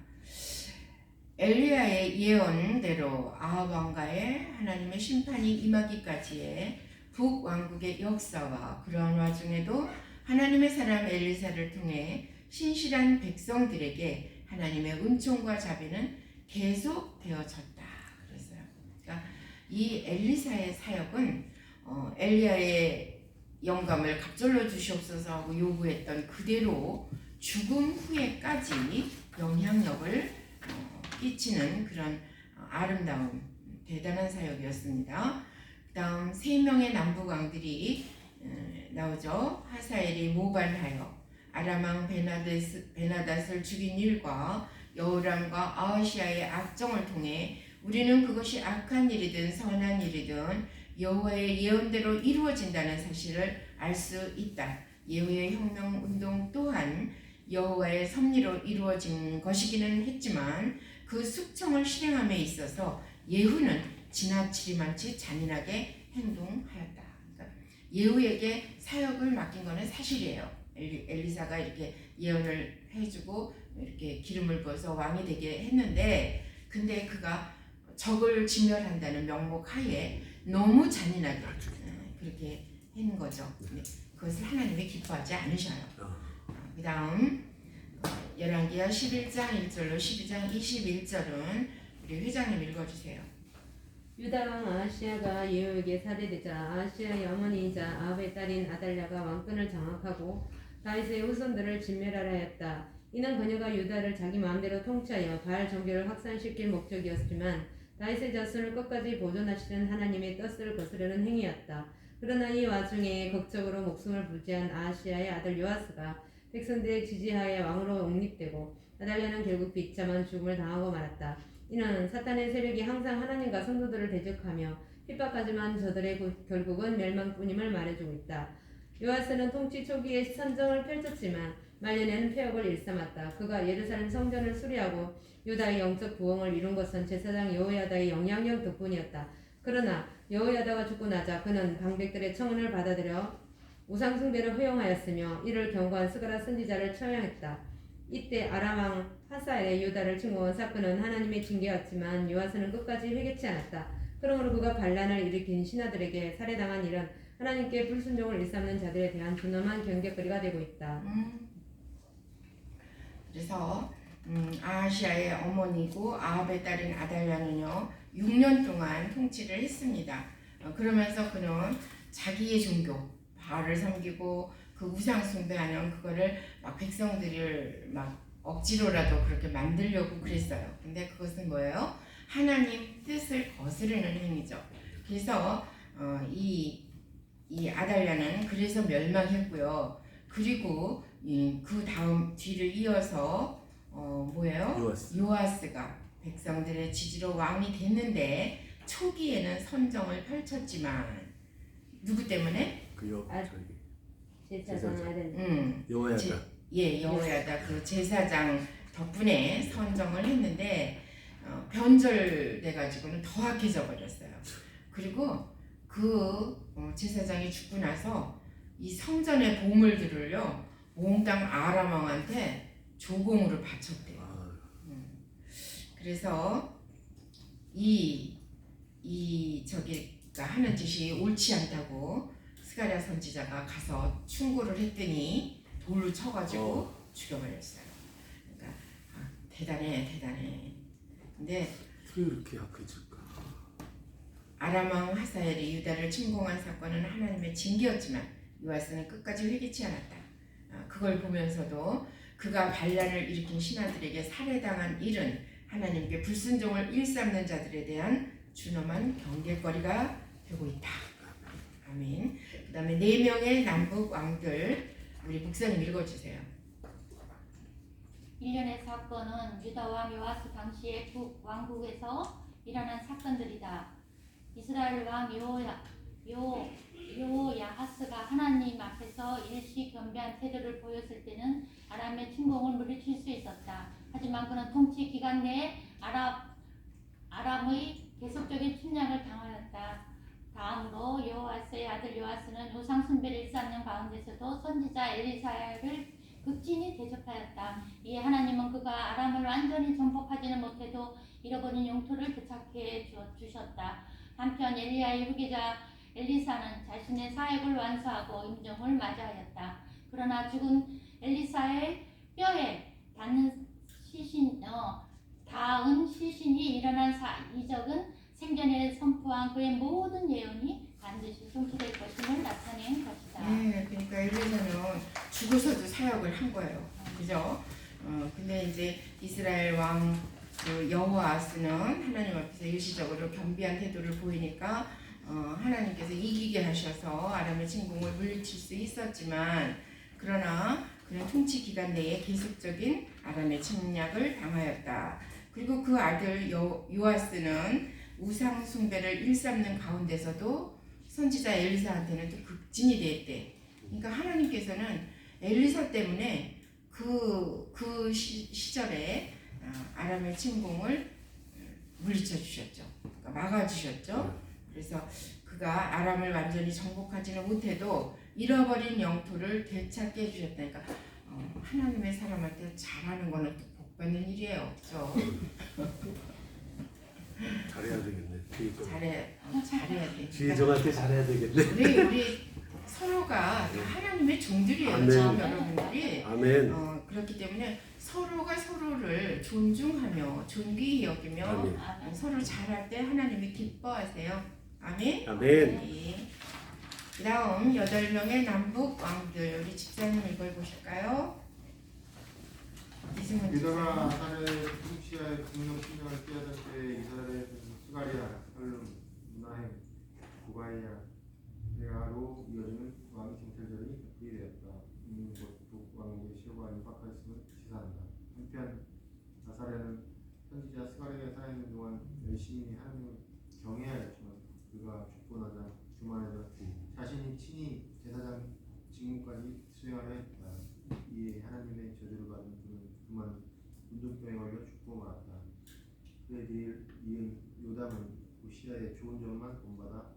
엘리야의 예언대로 아합 왕가에 하나님의 심판이 임하기까지의 북왕국의 역사와 그러한 와중에도 하나님의 사람 엘리사를 통해 신실한 백성들에게 하나님의 은총과 자비는 계속 되어졌다. 그랬어요. 그러니까 이 엘리사의 사역은 엘리야의 영감을 갑절로 주시옵소서 하고 요구했던 그대로 죽음 후에까지 영향력을 끼치는 그런 아름다운 대단한 사역이었습니다. 그 다음 3명의 남북왕들이 나오죠. 하사엘이 모반하여 아람왕 베나닷을 죽인 일과 여호람과 아하시아의 악정을 통해 우리는 그것이 악한 일이든 선한 일이든 여호와의 예언대로 이루어진다는 사실을 알 수 있다. 예후의 혁명운동 또한 여호와의 섭리로 이루어진 것이기는 했지만 그 숙청을 실행함에 있어서 예후는 지나치리만치 잔인하게 행동하였다. 그러니까 예후에게 사역을 맡긴 것은 사실이에요. 엘리사가 이렇게 예언을 해주고 이렇게 기름을 부어서 왕이 되게 했는데, 근데 그가 적을 진멸한다는 명목 하에 너무 잔인하게 그렇게 한 거죠. 그것을 하나님이 기뻐하지 않으셔요. 그 다음 열왕기하 11장 1절로 12장 21절은 우리 회장님 읽어주세요. 유다 왕 아하시아가 예후에게 살해되자 아하시아의 어머니이자 아합의 딸인 아달랴가 왕권을 장악하고 다윗의 후손들을 진멸하려 했다. 이는 그녀가 유다를 자기 마음대로 통치하여 바알 종교를 확산시킬 목적이었지만 다윗의 자손을 끝까지 보존하시는 하나님의 뜻을 거스르는 행위였다. 그러나 이 와중에 극적으로 목숨을 부지한 아하시아의 아들 요아스가 백성들의 지지하에 왕으로 옹립되고 아달랴는 결국 비참한 죽음을 당하고 말았다. 이는 사탄의 세력이 항상 하나님과 성도들을 대적하며 핍박하지만 저들의 결국은 멸망뿐임을 말해주고 있다. 요아스는 통치 초기에 선정을 펼쳤지만 말년에는 폐역을 일삼았다. 그가 예루살렘 성전을 수리하고 유다의 영적 부흥을 이룬 것은 제사장 여호야다의 영향력 덕분이었다. 그러나 여호야다가 죽고 나자 그는 방백들의 청혼을 받아들여 우상숭배를 허용하였으며 이를 경고한 스가랴 선지자를 처형했다. 이때 아람 왕 하사엘의 유다를 침공한 사건은 하나님의 징계였지만 요아스는 끝까지 회개치 않았다. 그러므로 그가 반란을 일으킨 신하들에게 살해당한 일은 하나님께 불순종을 일삼는 자들에 대한 준엄한 경계거리가 되고 있다. 그래서 아하시아의 어머니고 아합의 딸인 아달랴는요 6년 동안 통치를 했습니다. 그러면서 그는 자기의 종교 바알을 섬기고 그 우상 숭배하는 그거를 막 백성들을 막 억지로라도 그렇게 만들려고 그랬어요. 근데 그것은 뭐예요? 하나님 뜻을 거스르는 행위죠. 그래서 이 아달랴는 그래서 멸망했고요. 그리고 그 다음 뒤를 이어서 뭐예요? 요아스가 백성들의 지지로 왕이 됐는데 초기에는 선정을 펼쳤지만 누구 때문에? 제사장 아들. 여호야다. 여호야다 그 제사장 덕분에 선정을 했는데 변절돼 가지고는 더 악해져 버렸어요. 그리고 그 제사장이 죽고 나서 이 성전의 보물들을요 몽땅 아람 왕한테 조공으로 바쳤대요. 그래서 저기가 하는 짓이 옳지 않다고 스가랴 선지자가 가서 충고를 했더니 돌로 쳐가지고 죽여버렸어요. 그러니까 대단해. 근데 왜 이렇게 약해질까? 아람 왕 하사엘이 유다를 침공한 사건은 하나님의 징계였지만 요아스는 끝까지 회개치 않았다. 그걸 보면서도 그가 반란을 일으킨 신하들에게 살해당한 일은 하나님께 불순종을 일삼는 자들에 대한 준엄한 경계거리가 되고 있다. 아멘. 그 다음에 4명의 남북 왕들 우리 목사님 읽어주세요. 일련의 사건은 유다 왕 요아스 당시의 북왕국에서 일어난 사건들이다. 이스라엘 왕 요야하스가 하나님 앞에서 일시 겸비한 태도를 보였을 때는 아람의 침공을 물리칠 수 있었다. 하지만 그는 통치 기간 내에 아람의 계속적인 침략을 당하였다. 다음으로 여호와스의 아들 요아스는 우상 숭배를 일삼는 가운데서도 선지자 엘리사를 극진히 대적하였다. 이에 하나님은 그가 아람을 완전히 정복하지는 못해도 잃어버린 영토를 되찾게 주셨다. 한편 엘리야의 후계자 엘리사는 자신의 사역을 완수하고 임종을 맞이하였다. 그러나 죽은 엘리사의 뼈에 닿은 시신이 일어난 이적은 생전에 선포한 그의 모든 예언이 반드시 성취될 것임을 나타낸 것이다. 네, 그러니까 엘리사는 죽어서도 사역을 한 거예요. 그죠? 근데 이제 이스라엘 왕 그 여호아스는 하나님 앞에서 일시적으로 겸비한 태도를 보이니까 하나님께서 이기게 하셔서 아람의 침공을 물리칠 수 있었지만 그러나 그는 통치 기간 내에 계속적인 아람의 침략을 당하였다. 그리고 그 아들 요아스는 우상 숭배를 일삼는 가운데서도 선지자 엘리사한테는 또 극진이 됐대. 그러니까 하나님께서는 엘리사 때문에 그 시절에 아람의 침공을 물리쳐 주셨죠. 그러니까 막아 주셨죠. 그래서 그가 아람을 완전히 정복하지는 못해도 잃어버린 영토를 되찾게 해주셨다. 그러니까 하나님의 사람한테 잘하는 거는 또 복받는 일이에요. 그렇죠? 잘해야 되겠네. 잘해야 돼. 지혜정한테 잘해야 되겠네. 우리 서로가 하나님의 종들이에요. 아멘. 지금 여러분들이 아멘. 그렇기 때문에 서로가 서로를 존중하며 존귀히 여기며 아멘. 서로 잘할 때 하나님이 기뻐하세요. 아멘. 아멘. 네. 그 다음 8명의 남북 왕들 우리 집사님 읽어보실까요? 이승훈 유다가 집사님. 아달의 통치하에 국명 신령을 깨어들 때 이스라엘의 스가랴, 살룸, 문하행, 고가이야, 레아로 이어지는 왕의 쟁탈절이 격리되었다. 곧 북왕국의 시호가 임박하였음을 시사한다. 한편 아사랴는 선지자 스가랴가 살아있는 동안 열심히 하나님을 경외하였지만 그가 죽고 나자 주만에서 자신이 친히 제사장 직무까지 수행하려 했다. 이에 하나님의 저주를 받은 그는 그만 운동병에 걸려 죽고 말았다. 그의 뒤를 이은 요담은 우시아의 좋은 점만 본받아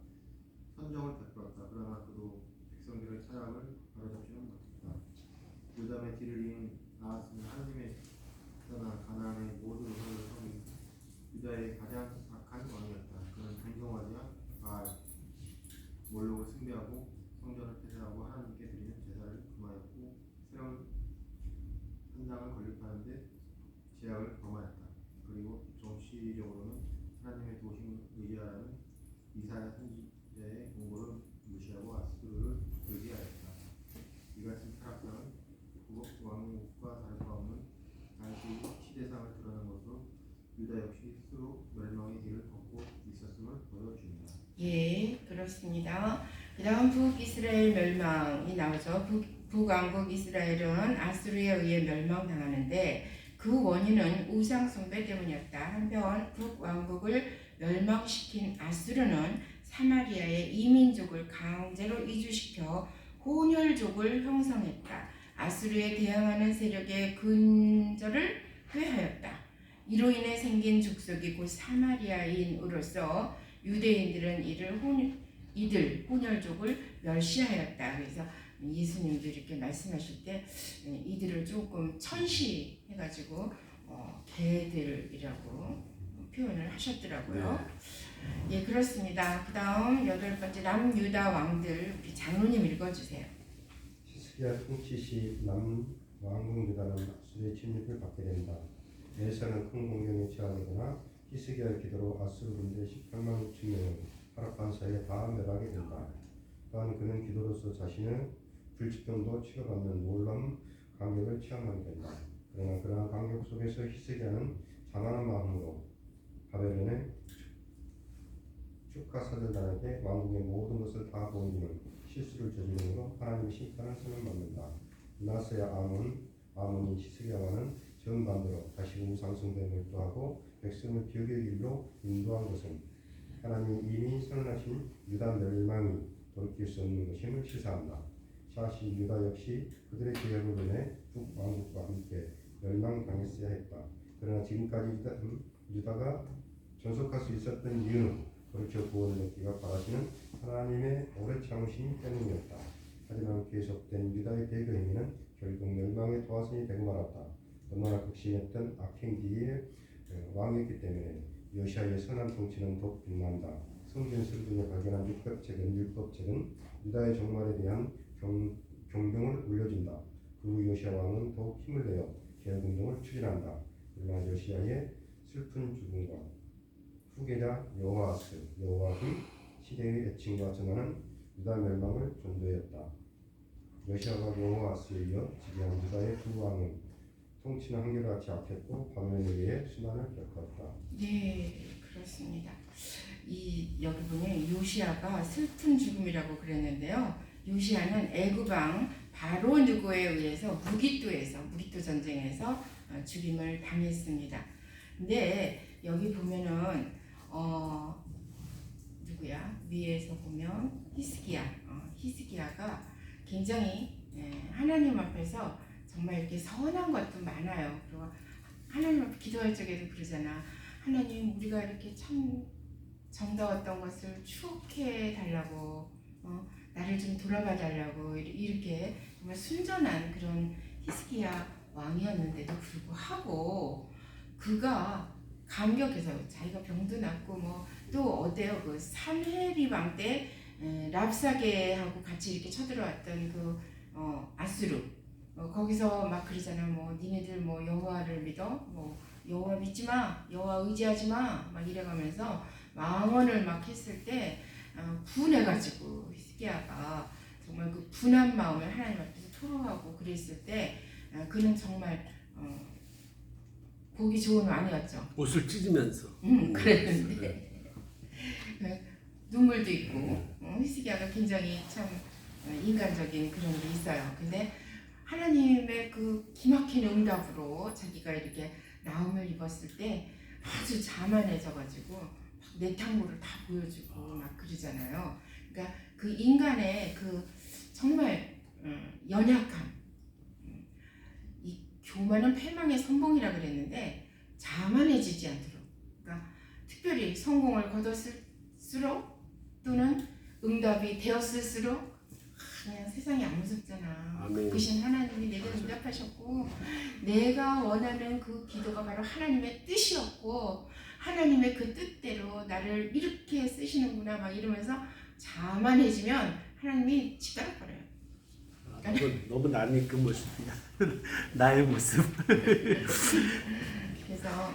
선정을 베풀었다. 그러나 그도 백성들의 타락을 바로잡지는 못했다. 요담의 뒤를 이은 아하스는 하나님의 떠나 가나안의 모든 의를 섬긴 유다의 가장 악한 왕이었다. 그는 동성화자 바알 몰록을 숭배하고 성전을 폐쇄하고 하나님께 드리는 제사를 금하였고 새로운 산당을 건립하는데 제약을 범하였다. 그리고 정치적으로는 하나님의 도심을 의지하라는 이사야 선지자의 공고를 무시하고 아수르를 의지하였다. 이 같은 타락상은 왕국과 다를 바 없는 다윗의 시대상을 드러낸 것으로 유다 역시 스스로 멸망의 길을 걷고 있었음을 보여줍니다. 예, 그렇습니다. 그 다음 북이스라엘 멸망이 나오죠. 북왕국 이스라엘은 아수르에 의해 멸망당하는데 그 원인은 우상숭배 때문이었다. 한편 북왕국을 멸망시킨 아수르는 사마리아의 이민족을 강제로 이주시켜 혼혈족을 형성했다. 아수르에 대항하는 세력의 근절을 회하였다. 이로 인해 생긴 족속이 곧 사마리아인으로서 유대인들은 이들 혼혈족을 멸시하였다. 그래서 예수님도 이렇게 말씀하실 때 이들을 조금 천시해가지고 개들이라고 표현을 하셨더라고요. 예, 그렇습니다. 그 다음 8번째 남유다 왕들 우리 장로님 읽어주세요. 히스기야 통치 시 남왕국 유다는 아수르의 침입을 받게 된다. 에사는 큰 공경에 처하거나 히스기야의 기도로 아수르 군대 18만 6천 명은 하룻밤 사이에 다 멸하게 된다. 또한 그는 기도로서 자신의 불치병도 치료받는 놀라운 감격을 체험하게 된다. 그러나 그러한 감격 속에서 히스기야는 자만한 마음으로 바벨론의 축하사절단에게 왕국의 모든 것을 다 보이는 실수를 저지름으로 하나님의 심판을 선언받는다. 나스의 아몬인 히스기야 왕은 정반대로 다시 우상숭배에 몰두하고 백성을 기억의 길로 인도한 것은 하나님이 이미 선언하신 유다 멸망이 돌이킬 수 없는 것임을 시사한다. 사실 유다 역시 그들의 계획으로 인해 북왕국과 함께 멸망당했어야 했다. 그러나 지금까지 유다가 존속할 수 있었던 이유는 그렇게 구원을 얻기가 바라시는 하나님의 오래 참으심 때문이었다. 하지만 계속된 유다의 배교 행위는 결국 멸망의 도화선이 되고 말았다. 너무나 극심했던 악행기의 왕이었기 때문에 요시아의 선한 통치는 더욱 빛난다. 성전 설중에 발견한 율법책은 유다의 종말에 대한 경병을 울려준다. 그 후 요시아 왕은 더욱 힘을 내어 개혁운동을 추진한다. 그러나 요시아의 슬픈 죽음과 후계자 여호와의 시대의 애칭과 전하는 유다 멸망을 전도했다. 요시아와 여호와스에 이어 지배한 유다의 두 왕은 통치는 한결같이 악했고 바벨론에 의해 순환을 겪었다. 네, 그렇습니다. 여기 보면 요시아가 슬픈 죽음이라고 그랬는데요. 요시아는 애굽왕 바로 느고에 의해서 무기토 전쟁에서 죽임을 당했습니다. 근데 여기 보면은 위에서 보면 히스기야가 굉장히 하나님 앞에서 정말 이렇게 선한 것도 많아요. 그리고 하나님 앞에 기도할 적에도 그러잖아. 하나님, 우리가 이렇게 참 정다웠던 것을 추억해 달라고, 나를 좀 돌아봐 달라고 이렇게 정말 순전한 그런 히스기야 왕이었는데도 불구하고 그가 감격해서 자기가 병도 낫고 또 어때요? 그 산헤립 왕 때 랍사게하고 같이 이렇게 쳐들어왔던 그 아수르 거기서 막 그러잖아. 니네들 여호와를 믿어? 여호와 믿지 마, 여호와 의지하지 마, 막 이래가면서 망언을 막 했을 때 분해가지고 히스기야가 정말 그 분한 마음을 하나님 앞에서 토로하고 그랬을 때 그는 정말 보기 좋은 왕이었죠. 옷을 찢으면서. 그랬는데 눈물도 있고 히스기야가 굉장히 참 인간적인 그런 게 있어요. 근데 하나님의 그 기막힌 응답으로 자기가 이렇게 나음을 입었을 때 아주 자만해져가지고 막 내탕물을 다 보여주고 막 그러잖아요. 그러니까 그 인간의 그 정말 연약함, 이 교만은 패망의 선봉이라 그랬는데 자만해지지 않도록, 그러니까 특별히 성공을 거뒀을수록 또는 응답이 되었을수록 그냥 세상이 안 무섭잖아. 아멘. 크신 하나님이 내게 응답하셨고 내가 원하는 그 기도가 바로 하나님의 뜻이었고 하나님의 그 뜻대로 나를 이렇게 쓰시는구나 막 이러면서 자만해지면 하나님이 짓밟아버려요. 너무 낯익은 모습이야. 나의 모습. 그래서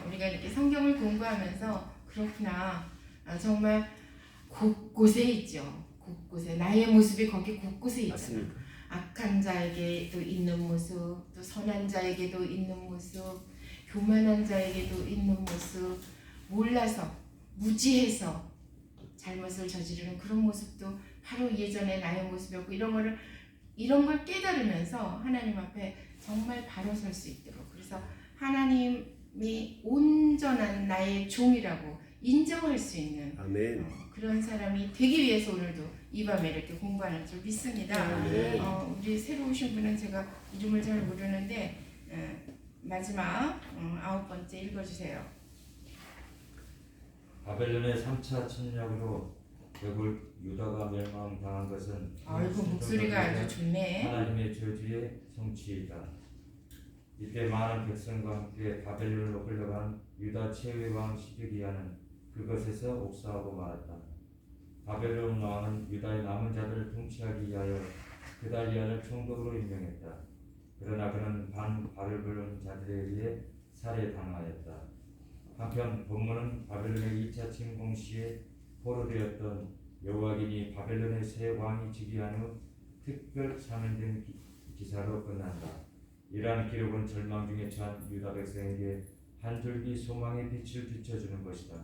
우리가 이렇게 성경을 공부하면서 그렇구나. 정말 곳곳에 있죠. 곳곳에 나의 모습이 거기 곳곳에 있잖아. 맞습니다. 악한 자에게도 있는 모습, 또 선한 자에게도 있는 모습, 교만한 자에게도 있는 모습, 몰라서 무지해서 잘못을 저지르는 그런 모습도 바로 예전에 나의 모습이었고 이런 걸 깨달으면서 하나님 앞에 정말 바로 설 수 있도록 그래서 하나님이 온전한 나의 종이라고 인정할 수 있는 아멘. 그런 사람이 되기 위해서 오늘도 이 밤에 이렇게 공부하는 줄 믿습니다. 네. 우리 새로 오신 분은 제가 이름을 잘 모르는데 마지막 9번째 읽어주세요. 바벨론의 3차 침략으로 결국 유다가 멸망당한 것은 아이고 목소리가 아주 좋네. 하나님의 저주의 성취이다. 이때 많은 백성과 함께 바벨론으로 끌려간 유다 최후의 왕 시드기야는 그것에서 옥사하고 말았다. 바벨론 왕은 유다의 남은 자들을 통치하기 위하여 그달리아를 총독으로 임명했다. 그러나 그는 반바벨론 자들에 의해 살해당하였다. 한편 본문은 바벨론의 2차 침공 시에 포로되었던 여호와긴이 바벨론의 새 왕이 즉위한 후 특별 사면된 기사로 끝난다. 이러한 기록은 절망 중에 처한 유다 백성에게 한 줄기 소망의 빛을 비춰주는 것이다.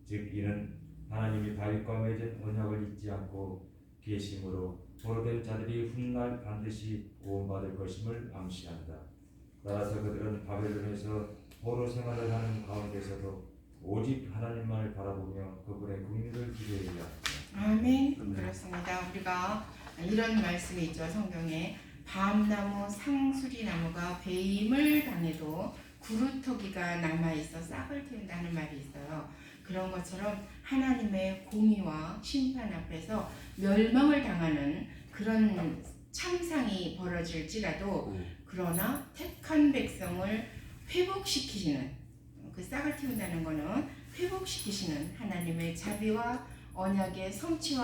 즉 이는 하나님이 다윗과 맺은 언약을 잊지 않고 계심으로 포로된 자들이 훗날 반드시 구원받을 것임을 암시한다. 따라서 그들은 바벨론에서 포로 생활을 하는 가운데서도 오직 하나님만을 바라보며 그분의 긍휼을 기대해야 한다. 아멘. 그렇습니다. 우리가 이런 말씀이 있죠. 성경에 밤나무 상수리나무가 배임을 당해도 구루터기가 남아있어 싹을 틔운다는 말이 있어요. 그런 것처럼 하나님의 공의와 심판 앞에서 멸망을 당하는 그런 참상이 벌어질지라도 그러나 택한 백성을 회복시키시는 그 싹을 틔운다는 것은 회복시키시는 하나님의 자비와 언약의 성취와